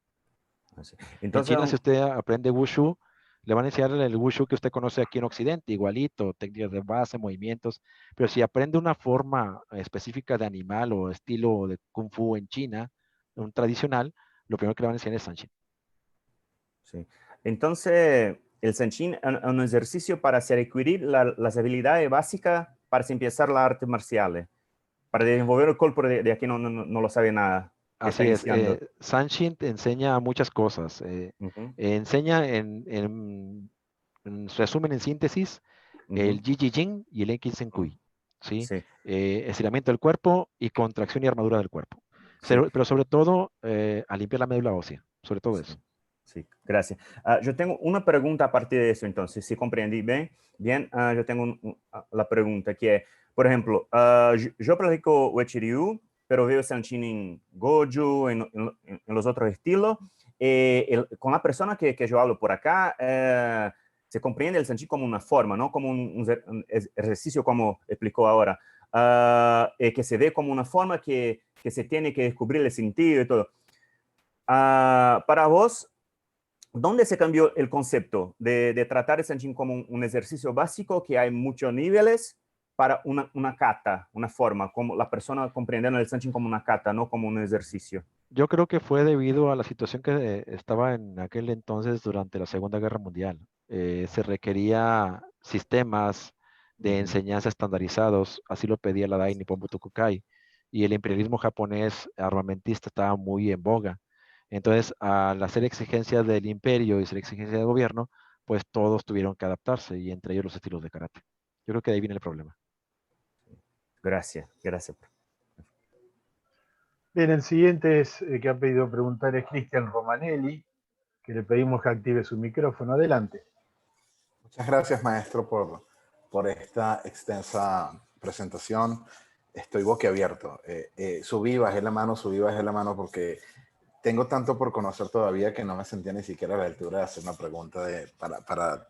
Entonces,
en China, si usted aprende Wushu, le van a enseñar el Wushu que usted conoce aquí en Occidente, igualito, técnicas de base, movimientos, pero si aprende una forma específica de animal o estilo de Kung Fu en China, un tradicional, lo primero que le van a enseñar es Sanqin.
Sí. Entonces, el Sanqin es un ejercicio para hacer adquirir las habilidades básicas para empezar las artes marciales, para desenvolver el cuerpo de aquí no lo sabe nada.
Así es, Sanqin te enseña muchas cosas. Enseña en resumen, en síntesis, el Ji Ji Jing y el Enki Sen Kui. ¿Sí? Estiramiento del cuerpo y contracción y armadura del cuerpo. Pero sobre todo, a limpiar la médula ósea, sobre todo eso.
Sí, gracias. Yo tengo una pregunta a partir de eso, entonces, si comprendí bien, yo tengo la pregunta que es, por ejemplo, yo practico Uechi-Ryu, pero veo Sanqin en Goju, en los otros estilos. Con la persona que yo hablo por acá, se comprende el Sanqin como una forma, ¿no? Como un ejercicio, como explicó ahora, que se ve como una forma que se tiene que descubrir el sentido y todo. Para vos, ¿dónde se cambió el concepto de tratar el Sanqin como un ejercicio básico que hay muchos niveles para una kata, una forma, como la persona comprendiendo el Sanqin como una kata, no como un ejercicio?
Yo creo que fue debido a la situación que estaba en aquel entonces durante la Segunda Guerra Mundial. Se requería sistemas de enseñanza estandarizados, así lo pedía la Dai Nippon Butokukai, y el imperialismo japonés armamentista estaba muy en boga. Entonces, al hacer exigencias del imperio y hacer exigencias del gobierno, pues todos tuvieron que adaptarse, y entre ellos los estilos de karate. Yo creo que de ahí viene el problema.
Gracias.
Bien, el siguiente que ha pedido preguntar es Cristian Romanelli, que le pedimos que active su micrófono. Adelante.
Muchas gracias, maestro, por esta extensa presentación. Estoy boquiabierto. Subí, bajé la mano porque tengo tanto por conocer todavía que no me sentía ni siquiera a la altura de hacer una pregunta para...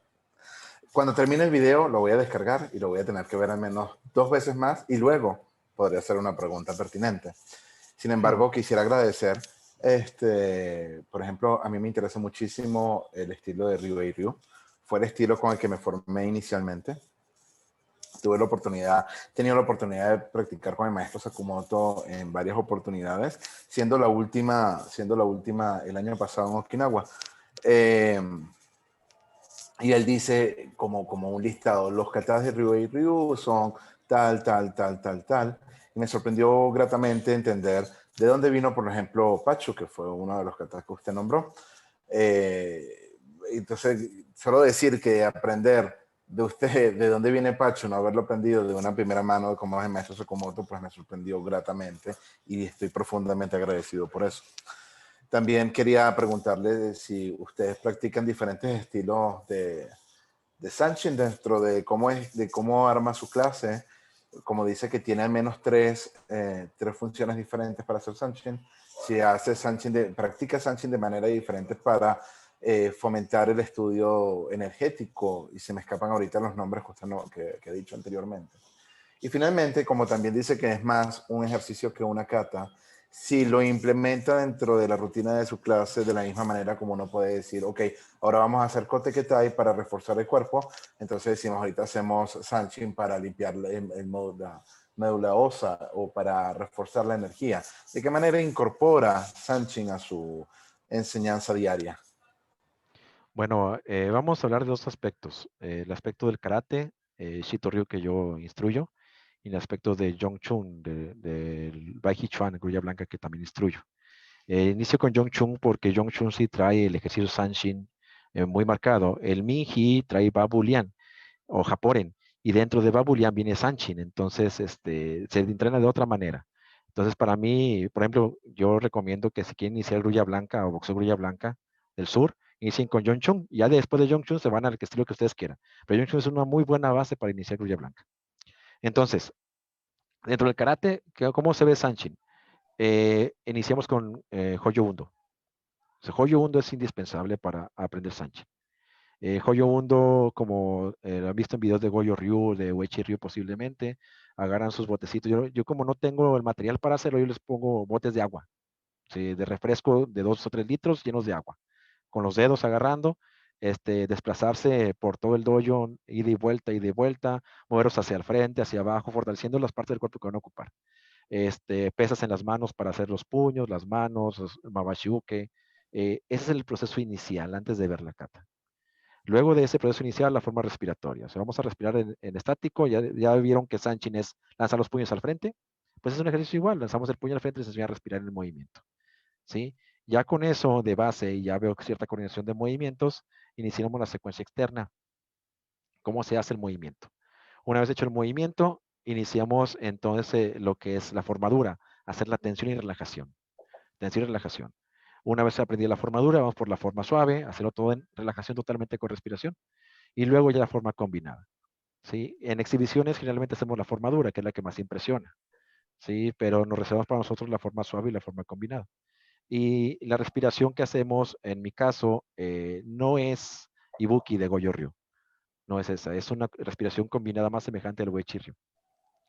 Cuando termine el video lo voy a descargar y lo voy a tener que ver al menos 2 veces más y luego podría hacer una pregunta pertinente. Sin embargo, quisiera agradecer, por ejemplo, a mí me interesa muchísimo el estilo de Ryu-Ryu. Fue el estilo con el que me formé inicialmente. He tenido la oportunidad de practicar con el maestro Sakamoto en varias oportunidades, siendo la última el año pasado en Okinawa. Y él dice como un listado, los katas de Ryu-Ryu son tal. Y me sorprendió gratamente entender ¿De dónde vino, por ejemplo, Pachu, que fue uno de los katas que usted nombró? Entonces, solo decir que aprender de usted, de dónde viene Pachu, no haberlo aprendido de una primera mano de cómo es el maestro Tsukamoto, pues me sorprendió gratamente y estoy profundamente agradecido por eso. También quería preguntarle si ustedes practican diferentes estilos de Sanshin dentro de cómo arma su clase. Como dice que tiene al menos tres funciones diferentes para hacer Sanshin. Si hace practica Sanshin de manera diferente para fomentar el estudio energético, y se me escapan ahorita los nombres que he dicho anteriormente. Y finalmente, como también dice que es más un ejercicio que una kata, si lo implementa dentro de la rutina de su clase de la misma manera como uno puede decir, ok, ahora vamos a hacer Kote Ketai para reforzar el cuerpo, entonces decimos ahorita hacemos Sanshin para limpiar la médula ósea o para reforzar la energía. ¿De qué manera incorpora Sanshin a su enseñanza diaria?
Bueno, vamos a hablar de dos aspectos. El aspecto del karate, Shito-ryu que yo instruyo, y el aspecto de Jong-chun, del Bai Chuan, grulla blanca, que también instruyo. Inicio con Jong-chun porque Jong-chun sí trae el ejercicio Sanshin muy marcado. El Min-Hi trae Babu-lian o Japoren, y dentro de Babu-lian viene Sanshin, entonces se entrena de otra manera. Entonces, para mí, por ejemplo, yo recomiendo que si quieren iniciar grulla blanca o boxeo grulla blanca del sur, inicien con Jong-chun, y ya después de Jong-chun se van al estilo que ustedes quieran. Pero Jong-chun es una muy buena base para iniciar grulla blanca. Entonces, dentro del karate, ¿cómo se ve Sanshin? Iniciamos con Hoyo Undo. O sea, Hoyo Undo es indispensable para aprender Sanshin. Hoyo Undo, como lo han visto en videos de Goyo Ryu, de Uechi Ryu posiblemente, agarran sus botecitos. Yo como no tengo el material para hacerlo, yo les pongo botes de agua, ¿sí? De refresco de 2 o 3 litros llenos de agua. Con los dedos agarrando, desplazarse por todo el dojo, ida y de vuelta, moverlos hacia el frente, hacia abajo, fortaleciendo las partes del cuerpo que van a ocupar. Pesas en las manos para hacer los puños, las manos, los mabashiuke. Ese es el proceso inicial antes de ver la kata. Luego de ese proceso inicial, la forma respiratoria. O sea, vamos a respirar en estático. Ya vieron que Sanshin es lanzar los puños al frente. Pues es un ejercicio igual. Lanzamos el puño al frente y se enseña a respirar en el movimiento. ¿Sí? Ya con eso de base y ya veo cierta coordinación de movimientos, iniciamos la secuencia externa. ¿Cómo se hace el movimiento? Una vez hecho el movimiento, iniciamos entonces lo que es la formadura, hacer la tensión y relajación. Tensión y relajación. Una vez aprendí la formadura, vamos por la forma suave, hacerlo todo en relajación totalmente con respiración. Y luego ya la forma combinada. ¿Sí? En exhibiciones generalmente hacemos la formadura, que es la que más impresiona. ¿Sí? Pero nos reservamos para nosotros la forma suave y la forma combinada. Y la respiración que hacemos, en mi caso, no es Ibuki de Goyo Ryu. No es esa, es una respiración combinada más semejante al Uechi Ryu.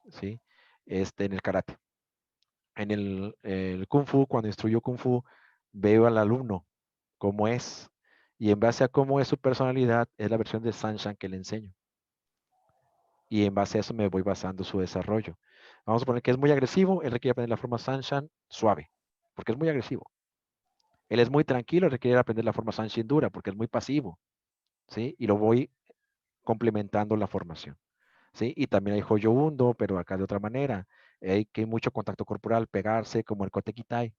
¿Sí? En el karate. En el Kung Fu, cuando instruyo Kung Fu, veo al alumno cómo es. Y en base a cómo es su personalidad, es la versión de Sanshan que le enseño. Y en base a eso me voy basando su desarrollo. Vamos a poner que es muy agresivo, él requiere aprender la forma Sanshan suave, porque es muy agresivo. Él es muy tranquilo, requiere aprender la forma Sanshin dura, porque es muy pasivo. ¿Sí? Y lo voy complementando la formación. ¿Sí? Y también hay Hoyo Undo, pero acá de otra manera. Hay que mucho contacto corporal, pegarse, como el Kote Kitai,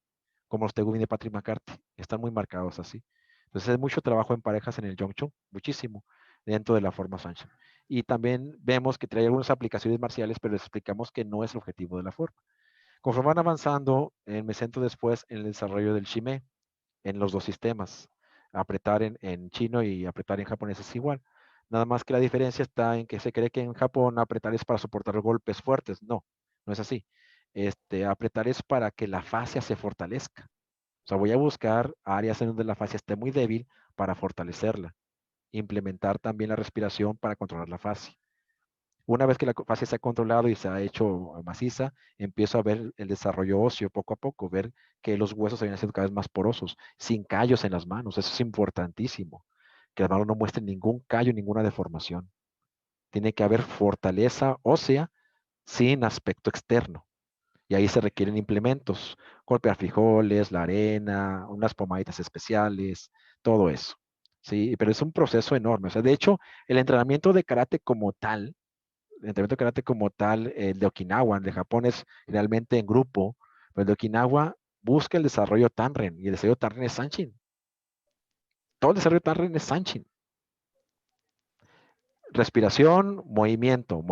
como los Tegumi de Patrick McCarthy. Están muy marcados así. Entonces es mucho trabajo en parejas en el Jong-chun, muchísimo, dentro de la forma Sanshin. Y también vemos que trae algunas aplicaciones marciales, pero les explicamos que no es el objetivo de la forma. Conforme van avanzando, me centro después en el desarrollo del Shime, en los dos sistemas. Apretar en chino y apretar en japonés es igual. Nada más que la diferencia está en que se cree que en Japón apretar es para soportar golpes fuertes. No, no es así. Apretar es para que la fascia se fortalezca. O sea, voy a buscar áreas en donde la fascia esté muy débil para fortalecerla. Implementar también la respiración para controlar la fascia. Una vez que la fascia se ha controlado y se ha hecho maciza, empiezo a ver el desarrollo óseo poco a poco, ver que los huesos se van haciendo cada vez más porosos, sin callos en las manos. Eso es importantísimo. Que las manos no muestren ningún callo, ninguna deformación. Tiene que haber fortaleza ósea sin aspecto externo. Y ahí se requieren implementos, golpear frijoles, la arena, unas pomaditas especiales, todo eso. Sí, pero es un proceso enorme. O sea, de hecho, el entrenamiento de karate como tal, el entrenamiento de karate como tal, el de Okinawa, el de Japón es generalmente en grupo, Pero el de Okinawa busca el desarrollo Tanren, y el desarrollo Tanren es Sanchin. Todo el desarrollo Tanren es Sanchin. Respiración, movimiento,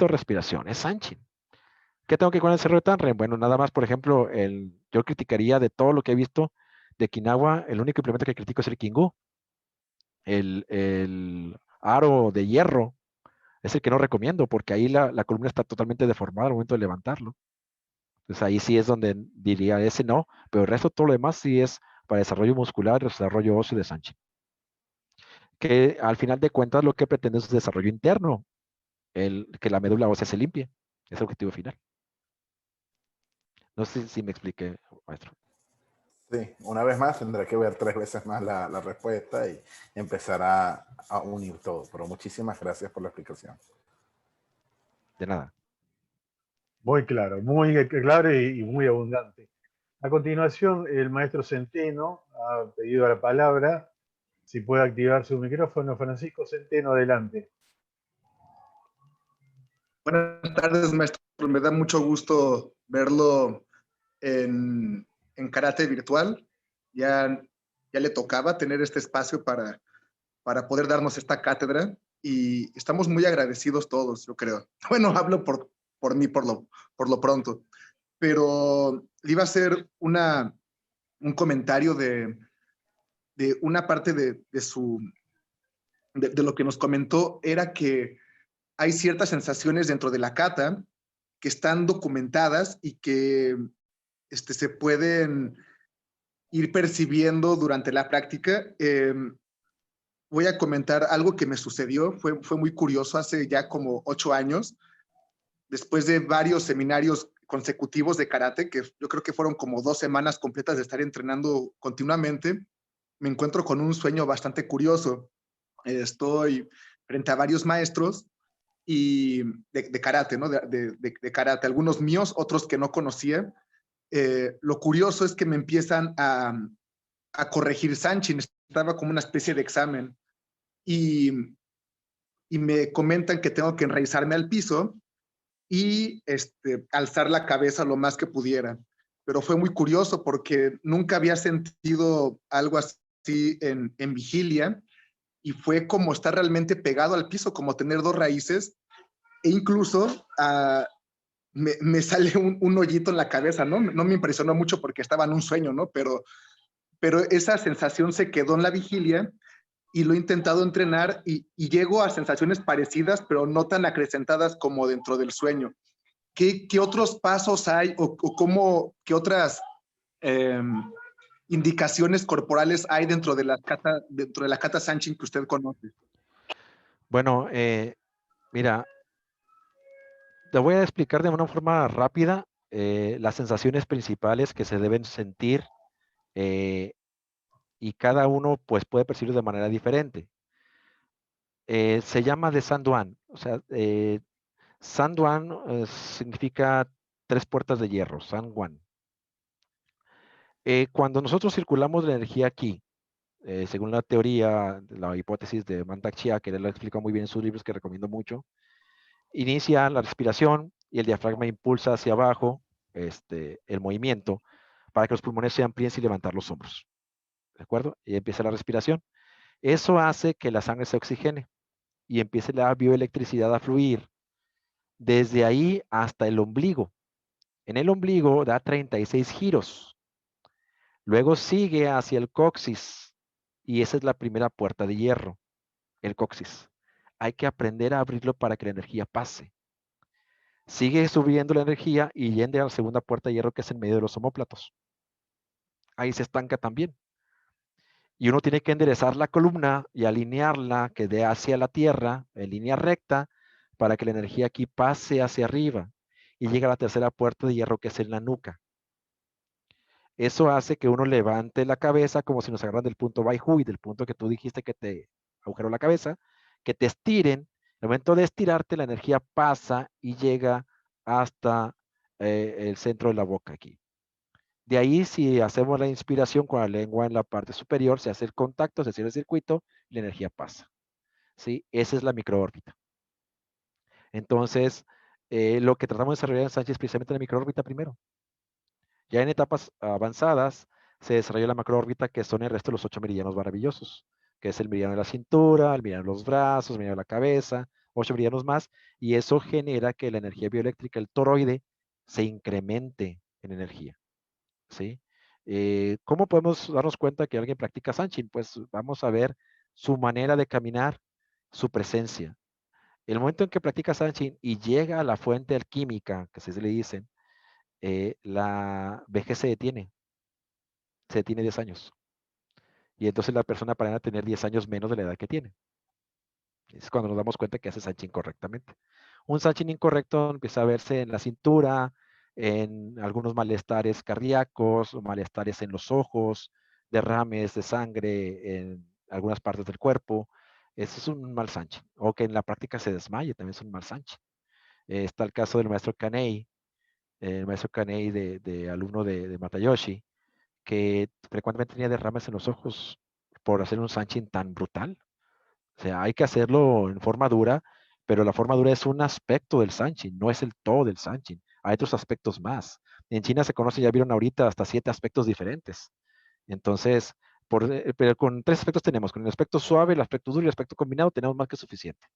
respiración, es Sanchin. ¿Qué tengo que ver con el desarrollo Tanren? Bueno, nada más, por ejemplo, yo criticaría de todo lo que he visto de Okinawa, el único implemento que critico es el Kingu. El aro de hierro es el que no recomiendo, porque ahí la columna está totalmente deformada al momento de levantarlo. Entonces ahí sí es donde diría ese no, pero el resto todo lo demás sí es para desarrollo muscular, desarrollo óseo de Sanchin. Que al final de cuentas lo que pretende es desarrollo interno, que la médula ósea se limpie. Es el objetivo final. No sé si me expliqué, maestro.
Sí, una vez más tendré que ver 3 veces más la respuesta y empezar a unir todo. Pero muchísimas gracias por la explicación.
De nada.
Muy claro y muy abundante. A continuación, el maestro Centeno ha pedido la palabra. Si puede activar su micrófono, Francisco Centeno, adelante.
Buenas tardes, maestro. Me da mucho gusto verlo en karate virtual. Ya le tocaba tener este espacio para poder darnos esta cátedra y estamos muy agradecidos todos, yo creo. Bueno, hablo por mí por lo pronto, pero iba a hacer un comentario de una parte de lo que nos comentó, era que hay ciertas sensaciones dentro de la kata que están documentadas y que se pueden ir percibiendo durante la práctica. Voy a comentar algo que me sucedió, fue muy curioso, hace ya como 8 años, después de varios seminarios consecutivos de karate, que yo creo que fueron como 2 semanas completas de estar entrenando continuamente, me encuentro con un sueño bastante curioso. Estoy frente a varios maestros y de karate, ¿no? De karate, algunos míos, otros que no conocía. Lo curioso es que me empiezan a corregir Sanchin, estaba como una especie de examen, y me comentan que tengo que enraizarme al piso y alzar la cabeza lo más que pudiera. Pero fue muy curioso porque nunca había sentido algo así en vigilia, y fue como estar realmente pegado al piso, como tener 2 raíces, e incluso me sale un hoyito en la cabeza, ¿no? No me impresionó mucho porque estaba en un sueño, ¿no? Pero esa sensación se quedó en la vigilia y lo he intentado entrenar y llego a sensaciones parecidas, pero no tan acrecentadas como dentro del sueño. ¿Qué otros pasos hay o qué otras indicaciones corporales hay dentro de la kata Sanchin que usted conoce?
Bueno, mira, te voy a explicar de una forma rápida las sensaciones principales que se deben sentir y cada uno pues puede percibirlo de manera diferente. Se llama de Sanduan, o sea, Sanduan significa 3 puertas de hierro, Sanduan. Cuando nosotros circulamos la energía aquí, según la teoría, la hipótesis de Mantak Chia, que él lo explica muy bien en sus libros que recomiendo mucho, inicia la respiración y el diafragma impulsa hacia abajo el movimiento para que los pulmones se amplíen sin levantar los hombros. ¿De acuerdo? Y empieza la respiración. Eso hace que la sangre se oxigene y empiece la bioelectricidad a fluir desde ahí hasta el ombligo. En el ombligo da 36 giros. Luego sigue hacia el coxis y esa es la primera puerta de hierro, el coxis. Hay que aprender a abrirlo para que la energía pase. Sigue subiendo la energía y yendo a la segunda puerta de hierro que es en medio de los omóplatos. Ahí se estanca también. Y uno tiene que enderezar la columna y alinearla que dé hacia la tierra en línea recta para que la energía aquí pase hacia arriba y llegue a la tercera puerta de hierro que es en la nuca. Eso hace que uno levante la cabeza como si nos agarran del punto Baihui, del punto que tú dijiste que te agujeró la cabeza, que te estiren. En el momento de estirarte, la energía pasa y llega hasta el centro de la boca aquí. De ahí, si hacemos la inspiración con la lengua en la parte superior, se hace el contacto, se cierra el circuito y la energía pasa. ¿Sí? Esa es la microórbita. Entonces, lo que tratamos de desarrollar en Sánchez es precisamente la microórbita primero. Ya en etapas avanzadas se desarrolló la macroórbita, que son el resto de los 8 meridianos maravillosos, que es el meridiano de la cintura, el meridiano de los brazos, el meridiano de la cabeza, 8 meridianos más, y eso genera que la energía bioeléctrica, el toroide, se incremente en energía, ¿sí? ¿Cómo podemos darnos cuenta que alguien practica Sanchin? Pues vamos a ver su manera de caminar, su presencia. El momento en que practica Sanchin y llega a la fuente alquímica, que así se le dicen, la vejez se detiene 10 años. Y entonces la persona para tener 10 años menos de la edad que tiene. Es cuando nos damos cuenta que hace Sanchin correctamente. Un Sanchin incorrecto empieza a verse en la cintura, en algunos malestares cardíacos, malestares en los ojos, derrames de sangre en algunas partes del cuerpo. Ese es un mal Sanchin. O que en la práctica se desmaye, también es un mal Sanchin. Está el caso del maestro Kanei, el maestro Kanei de alumno de Matayoshi, que frecuentemente tenía derrames en los ojos por hacer un Sanchin tan brutal. O sea, hay que hacerlo en forma dura, pero la forma dura es un aspecto del Sanchin, no es el todo del Sanchin. Hay otros aspectos más. En China se conoce, ya vieron ahorita, hasta 7 aspectos diferentes. Entonces, pero con 3 aspectos tenemos, con el aspecto suave, el aspecto duro y el aspecto combinado, tenemos más que suficiente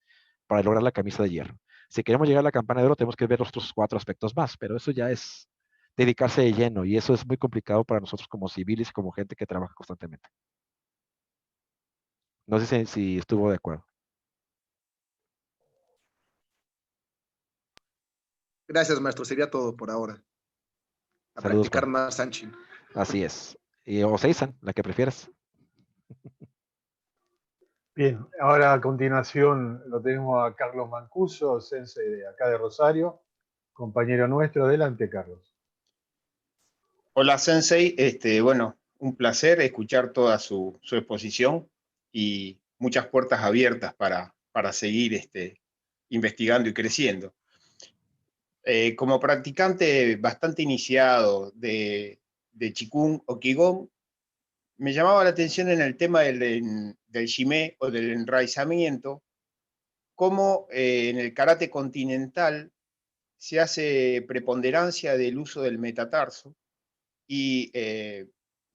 para lograr la camisa de hierro. Si queremos llegar a la campana de oro, tenemos que ver los otros 4 aspectos más, pero eso ya es dedicarse de lleno y eso es muy complicado para nosotros como civiles y como gente que trabaja constantemente. No sé si estuvo de acuerdo.
Gracias, maestro. Sería todo por ahora. A
Saludos,
practicar
Juan.
más Sanchin.
Así es. O Seisan, la que prefieras.
Bien, ahora a continuación lo tenemos a Carlos Mancuso, sensei de acá de Rosario, compañero nuestro. Adelante, Carlos.
Hola, Sensei. Bueno, un placer escuchar toda su exposición y muchas puertas abiertas para seguir investigando y creciendo. Como practicante bastante iniciado de Qigong o Qigong, me llamaba la atención en el tema del Shime o del enraizamiento, cómo en el karate continental se hace preponderancia del uso del metatarso y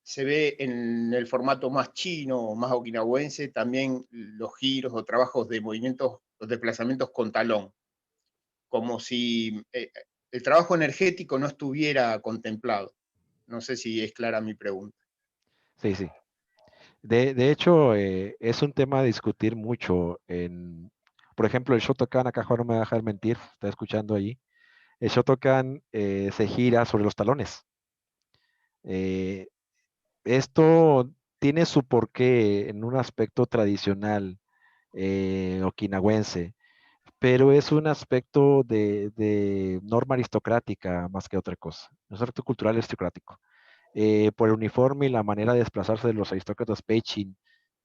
se ve en el formato más chino o más okinawense también los giros o trabajos de movimientos, los desplazamientos con talón, como si el trabajo energético no estuviera contemplado. No sé si es clara mi pregunta.
Sí, sí. De hecho, es un tema a discutir mucho. Por ejemplo, el Shotokan, acá Juan no me va a dejar mentir, está escuchando ahí. El Shotokan se gira sobre los talones. Esto tiene su porqué en un aspecto tradicional okinawense, pero es un aspecto de norma aristocrática más que otra cosa. Un aspecto cultural aristocrático. Por el uniforme y la manera de desplazarse de los aristócratas Peichin,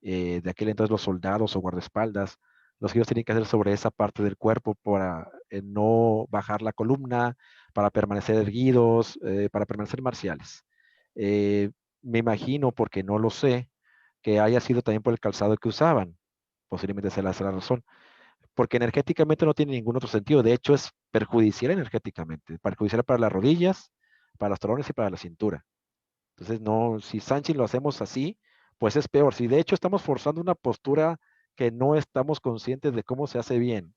de aquel entonces los soldados o guardaespaldas, los giros tienen que hacer sobre esa parte del cuerpo para no bajar la columna, para permanecer erguidos, para permanecer marciales. Eh, Me imagino, porque no lo sé, que haya sido también por el calzado que usaban. Posiblemente sea la razón. Porque energéticamente no tiene ningún otro sentido. De hecho, es perjudicial energéticamente. Perjudicial para las rodillas, para los talones y para la cintura. Entonces, no, si Sanchin lo hacemos así, pues es peor. Si de hecho estamos forzando una postura que no estamos conscientes de cómo se hace bien,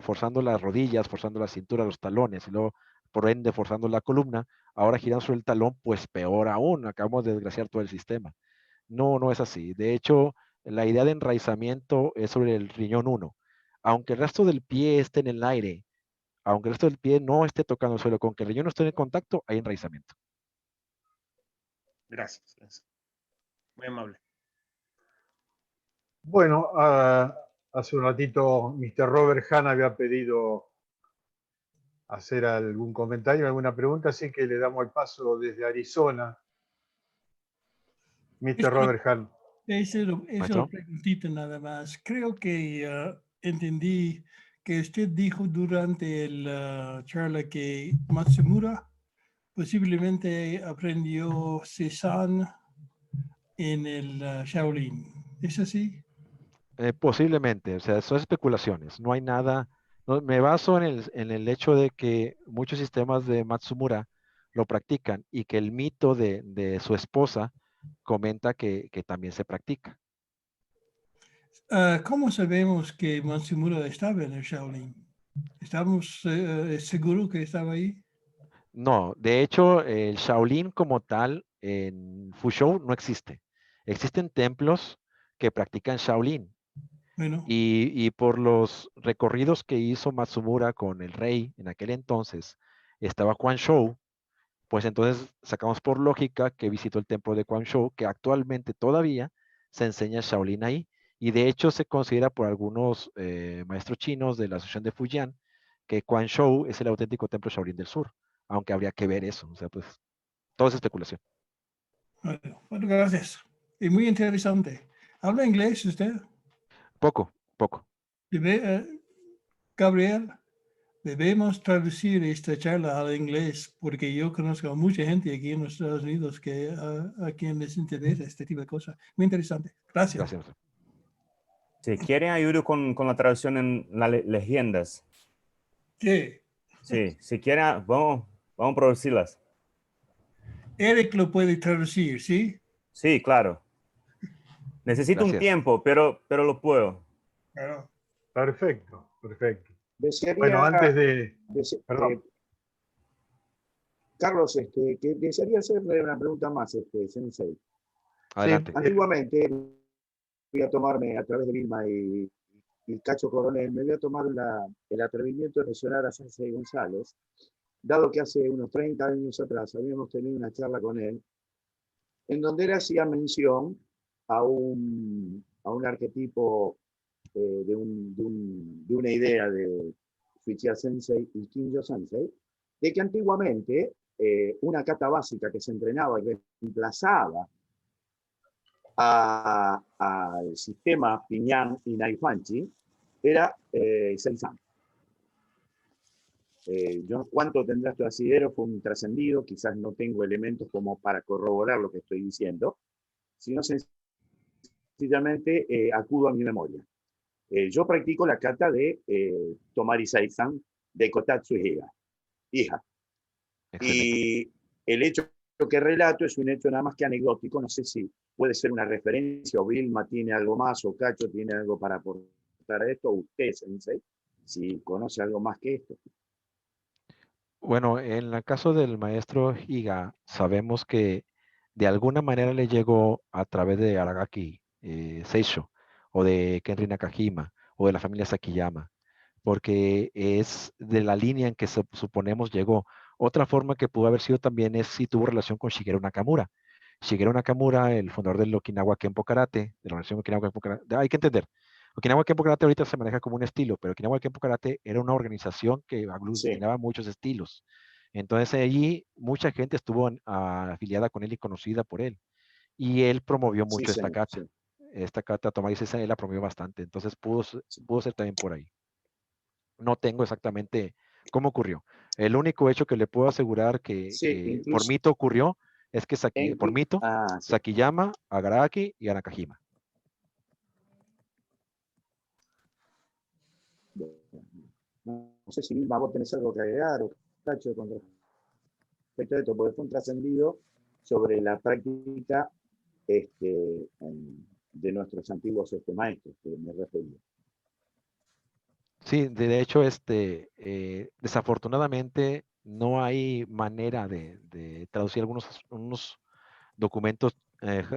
forzando las rodillas, forzando la cintura, los talones, y luego, por ende, forzando la columna, ahora girando sobre el talón, pues peor aún, acabamos de desgraciar todo el sistema. No, no es así. De hecho, la idea de enraizamiento es sobre el riñón 1. Aunque el resto del pie esté en el aire, aunque el resto del pie no esté tocando el suelo, con que el riñón no esté en contacto, hay enraizamiento.
Gracias. Muy amable.
Bueno, hace un ratito Mr. Robert Hahn había pedido hacer algún comentario, alguna pregunta, así que le damos el paso desde Arizona. Mr. Robert Hahn.
Es una preguntita nada más. Creo que entendí que usted dijo durante la charla que Matsumura posiblemente aprendió Seisan en el Shaolin. ¿Es así?
Posiblemente, o sea, son especulaciones. No hay nada. Me baso en el hecho de que muchos sistemas de Matsumura lo practican y que el mito de su esposa comenta que también se practica.
¿Cómo sabemos que Matsumura estaba en el Shaolin? ¿Estamos seguros que estaba ahí?
No, de hecho, el Shaolin como tal en Fuzhou no existe. Existen templos que practican Shaolin.
Bueno,
Y por los recorridos que hizo Matsumura con el rey en aquel entonces, estaba Quan Shou, pues entonces sacamos por lógica que visitó el templo de Quan Shou, que actualmente todavía se enseña Shaolin ahí. Y de hecho se considera por algunos maestros chinos de la Asociación de Fujian que Quan Shou es el auténtico templo Shaolin del sur, aunque habría que ver eso. O sea, pues todo es especulación.
bueno, gracias. Y muy interesante. ¿Habla inglés usted?
Poco, poco.
Gabriel, debemos traducir esta charla al inglés porque yo conozco a mucha gente aquí en los Estados Unidos que a quien les interesa este tipo de cosas. Muy interesante. Gracias.
Gracias.
Si quieren ayuda con la traducción en las leyendas.
Sí.
Sí, si quieren, vamos a producirlas.
Eric lo puede traducir, ¿sí?
Sí, claro. Necesito un tiempo, pero lo puedo.
Claro.
Perfecto, perfecto.
Desearía,
Bueno, antes de... Perdón.
Carlos, que desearía hacerle una pregunta más, Sensei.
Adelante.
Antiguamente, voy a tomarme a través de Vilma y Cacho Coronel, me voy a tomar el atrevimiento de mencionar a Sensei González, dado que hace unos 30 años atrás habíamos tenido una charla con él, en donde él hacía mención a un arquetipo de una idea de Fujiya Sensei y Kinjo Sensei, de que antiguamente una kata básica que se entrenaba y reemplazaba al sistema Pinyan y Naifanchi era Seisan. Yo cuánto tendrá este asidero fue un trascendido, quizás no tengo elementos como para corroborar lo que estoy diciendo, sino sencillamente acudo a mi memoria. Yo practico la kata de Tomari Seisan de Kotatsu Hija. Y el hecho que relato es un hecho nada más que anecdótico, no sé si puede ser una referencia o Vilma tiene algo más o Cacho tiene algo para aportar a esto, o usted, Sensei, si conoce algo más que esto.
Bueno, en el caso del maestro Higa, sabemos que de alguna manera le llegó a través de Aragaki Seisho o de Kenri Nakajima o de la familia Sakiyama, porque es de la línea en que suponemos llegó. Otra forma que pudo haber sido también es si tuvo relación con Shigeru Nakamura. Shigeru Nakamura, el fundador del Okinawa Kenpo Karate, de la organización Okinawa Kenpo Karate, hay que entender, Okinawa Kenpo Karate ahorita se maneja como un estilo, pero Okinawa Kenpo Karate era una organización que aglutinaba muchos estilos. Entonces allí mucha gente estuvo afiliada con él y conocida por él. Y él promovió mucho esta kata. Sí. Esta kata, Tomás César, él la promovió bastante. Entonces pudo ser también por ahí. No tengo exactamente cómo ocurrió. El único hecho que le puedo asegurar que por mito ocurrió es que por mito, Sakiyama, Agaraki y Nakajima.
No sé si Vilma vos tenés algo que agregar o Cacho con respecto a esto, porque fue un trascendido sobre la práctica de nuestros antiguos maestros que me refería.
Sí, de hecho, desafortunadamente no hay manera de traducir unos documentos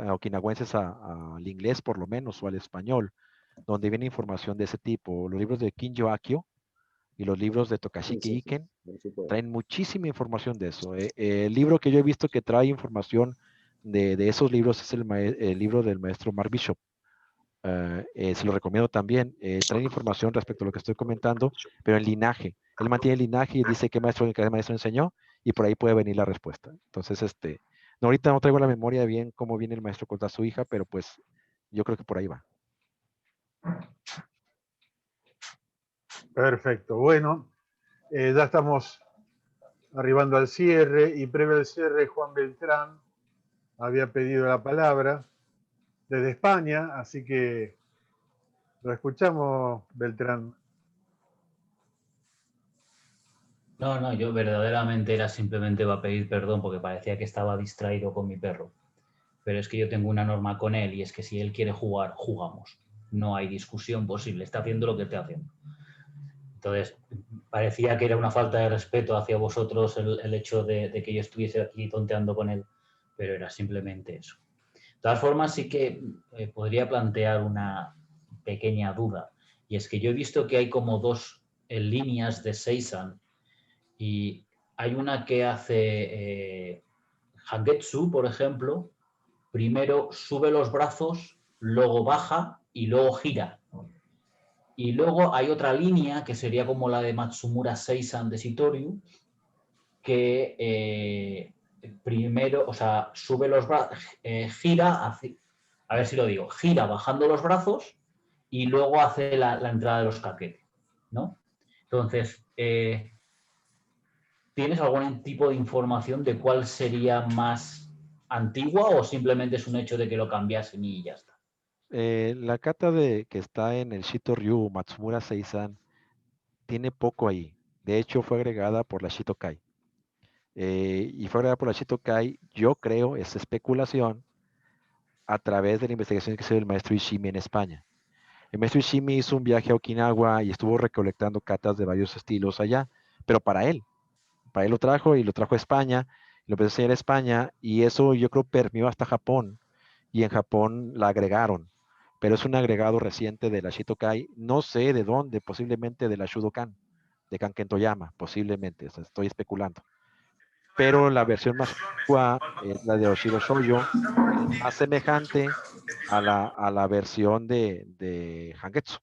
okinawenses al inglés, por lo menos, o al español, donde viene información de ese tipo. Los libros de Kinjo Akio y los libros de Tokashiki Iken traen muchísima información de eso. El libro que yo he visto que trae información de esos libros es el libro del maestro Mark Bishop. Se lo recomiendo también. Trae información respecto a lo que estoy comentando, pero en linaje. Él mantiene el linaje y dice qué maestro enseñó y por ahí puede venir la respuesta. Entonces, no, ahorita no traigo la memoria bien cómo viene el maestro contra su hija, pero pues yo creo que por ahí va.
Perfecto. Bueno, ya estamos arribando al cierre y previo al cierre Juan Beltrán había pedido la palabra desde España, así que lo escuchamos, Beltrán.
No, yo verdaderamente era simplemente para pedir perdón porque parecía que estaba distraído con mi perro. Pero es que yo tengo una norma con él y es que si él quiere jugar, jugamos. No hay discusión posible, está haciendo lo que está haciendo. Entonces, parecía que era una falta de respeto hacia vosotros el hecho de que yo estuviese aquí tonteando con él, pero era simplemente eso. De todas formas, sí que podría plantear una pequeña duda, y es que yo he visto que hay como dos líneas de Seisan, y hay una que hace Hagetsu, por ejemplo, primero sube los brazos, luego baja y luego gira. Y luego hay otra línea que sería como la de Matsumura Seisan de Shitoryu, que primero, o sea, sube los brazos, gira, a ver si lo digo, gira bajando los brazos y luego hace la entrada de los kakete, ¿no? Entonces, ¿tienes algún tipo de información de cuál sería más antigua o simplemente es un hecho de que lo cambiasen y ya está?
La kata que está en el Shito-ryu Matsumura Seisan tiene poco ahí. De hecho, fue agregada por la Shitokai. Y fue agregada por la Shitokai, yo creo, es especulación, a través de la investigación que hizo el maestro Ishimi en España. El maestro Ishimi hizo un viaje a Okinawa y estuvo recolectando katas de varios estilos allá, pero para él lo trajo y lo trajo a España, lo empezó a enseñar a España y eso yo creo permeó hasta Japón y en Japón la agregaron, pero es un agregado reciente de la Shitokai, no sé de dónde, posiblemente de la Shudokan, de Kanken Toyama, posiblemente, o sea, estoy especulando. Pero la versión más antigua es la de Oshiro Shoujo, que es más semejante a la versión de Hangetsu.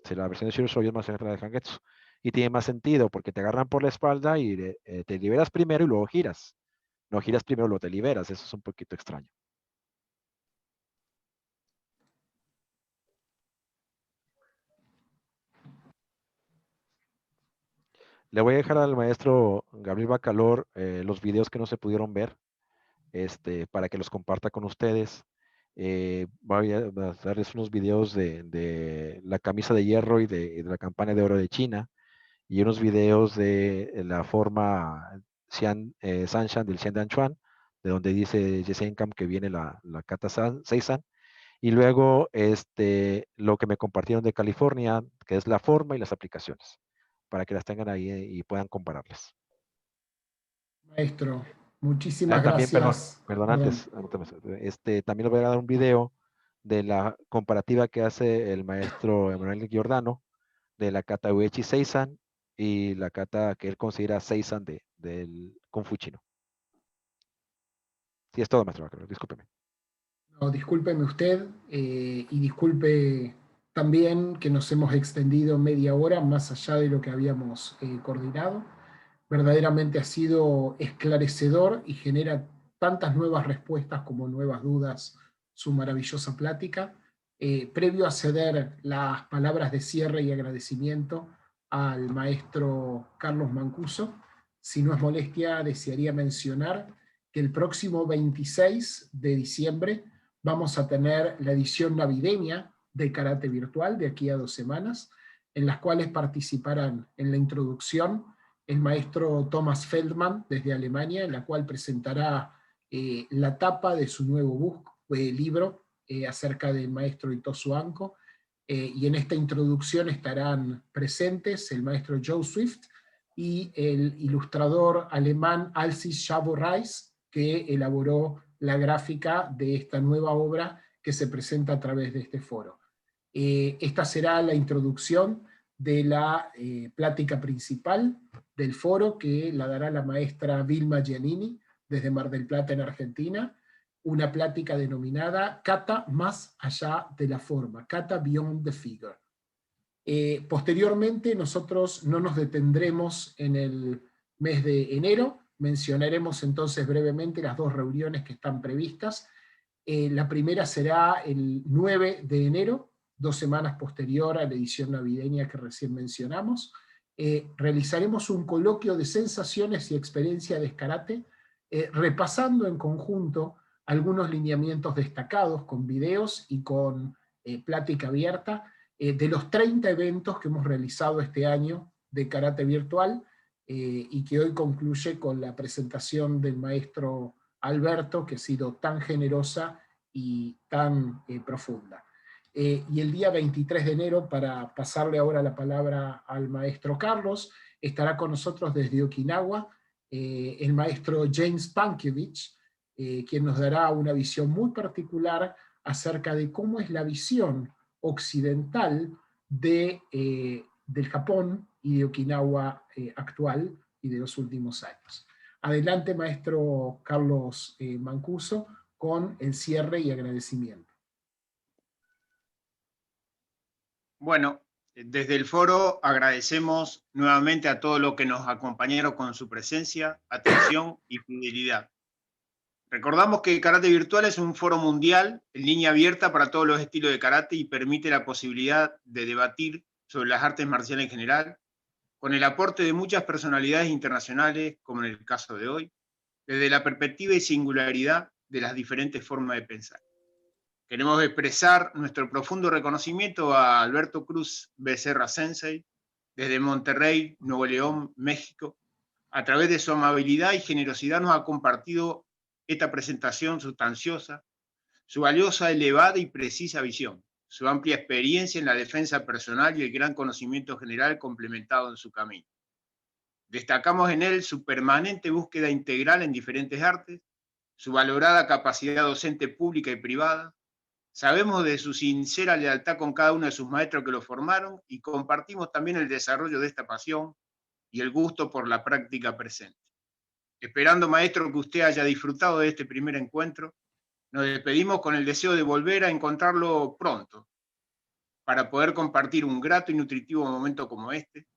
Si la versión de Oshiro Shoujo es más semejante a la de Hangetsu. Y tiene más sentido porque te agarran por la espalda y te liberas primero y luego giras. No giras primero, luego te liberas. Eso es un poquito extraño. Le voy a dejar al maestro Gabriel Bacalor los videos que no se pudieron ver, para que los comparta con ustedes. Voy a darles unos videos de la camisa de hierro y de la campana de oro de China, y unos videos de la forma Sanshan del Xiandan Chuan, de donde dice Yesenkam que viene la kata Seisan, y luego lo que me compartieron de California, que es la forma y las aplicaciones, para que las tengan ahí y puedan compararlas.
Maestro, muchísimas
También,
gracias.
perdón,
Perdón.
también les voy a dar un video de la comparativa que hace el maestro Emanuel Giordano de la kata Uechi Seisan y la kata que él considera Seisan del Kung Fu chino. Sí, es todo, maestro. Discúlpeme.
No, discúlpeme usted y disculpe también que nos hemos extendido media hora más allá de lo que habíamos coordinado. Verdaderamente ha sido esclarecedor y genera tantas nuevas respuestas como nuevas dudas su maravillosa plática. Previo a ceder las palabras de cierre y agradecimiento al maestro Carlos Mancuso, si no es molestia, desearía mencionar que el próximo 26 de diciembre vamos a tener la edición navideña de Karate Virtual de aquí a 2 semanas, en las cuales participarán en la introducción el maestro Thomas Feldman desde Alemania, en la cual presentará la tapa de su nuevo libro acerca del maestro Itosu Anko, y en esta introducción estarán presentes el maestro Joe Swift y el ilustrador alemán Alcis Schabo Reis, que elaboró la gráfica de esta nueva obra que se presenta a través de este foro. Esta será la introducción de la plática principal del foro, que la dará la maestra Vilma Giannini desde Mar del Plata en Argentina, una plática denominada Kata más allá de la forma, Kata Beyond the Figure. Posteriormente nosotros no nos detendremos en el mes de enero, mencionaremos entonces brevemente las 2 reuniones que están previstas. La primera será el 9 de enero, 2 semanas posterior a la edición navideña que recién mencionamos. Realizaremos un coloquio de sensaciones y experiencia de karate, repasando en conjunto algunos lineamientos destacados con videos y con plática abierta de los 30 eventos que hemos realizado este año de karate virtual, y que hoy concluye con la presentación del maestro Alberto, que ha sido tan generosa y tan profunda. Y el día 23 de enero, para pasarle ahora la palabra al maestro Carlos, estará con nosotros desde Okinawa el maestro James Pankiewicz, quien nos dará una visión muy particular acerca de cómo es la visión occidental del Japón y de Okinawa actual y de los últimos años. Adelante, maestro Carlos Mancuso, con el cierre y agradecimiento.
Bueno, desde el foro agradecemos nuevamente a todos los que nos acompañaron con su presencia, atención y fidelidad. Recordamos que el Karate Virtual es un foro mundial en línea abierta para todos los estilos de karate y permite la posibilidad de debatir sobre las artes marciales en general, con el aporte de muchas personalidades internacionales, como en el caso de hoy, desde la perspectiva y singularidad de las diferentes formas de pensar. Queremos expresar nuestro profundo reconocimiento a Alberto Cruz Becerra Sensei, desde Monterrey, Nuevo León, México. A través de su amabilidad y generosidad nos ha compartido esta presentación sustanciosa, su valiosa, elevada y precisa visión, su amplia experiencia en la defensa personal y el gran conocimiento general complementado en su camino. Destacamos en él su permanente búsqueda integral en diferentes artes, su valorada capacidad docente pública y privada. Sabemos de su sincera lealtad con cada uno de sus maestros que lo formaron y compartimos también el desarrollo de esta pasión y el gusto por la práctica presente. Esperando, maestro, que usted haya disfrutado de este primer encuentro, nos despedimos con el deseo de volver a encontrarlo pronto, para poder compartir un grato y nutritivo momento como este.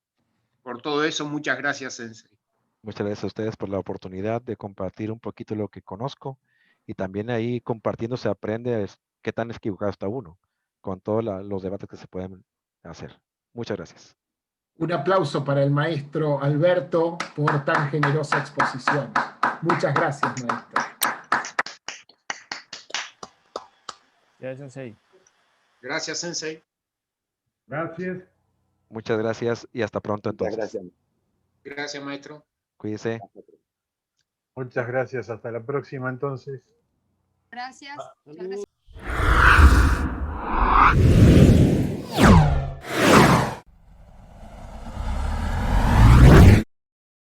Por todo eso, muchas gracias, Sensei.
Muchas gracias a ustedes por la oportunidad de compartir un poquito lo que conozco y también ahí compartiendo se aprende qué tan equivocado está uno con todos los debates que se pueden hacer. Muchas gracias.
Un aplauso para el maestro Alberto por tan generosa exposición. Muchas gracias, maestro.
Gracias, Sensei.
Gracias, Sensei.
Gracias.
Muchas gracias y hasta pronto
Muchas
entonces.
gracias.
Gracias, maestro.
Cuídese.
Muchas gracias. Hasta la próxima entonces.
Gracias. Muchas gracias.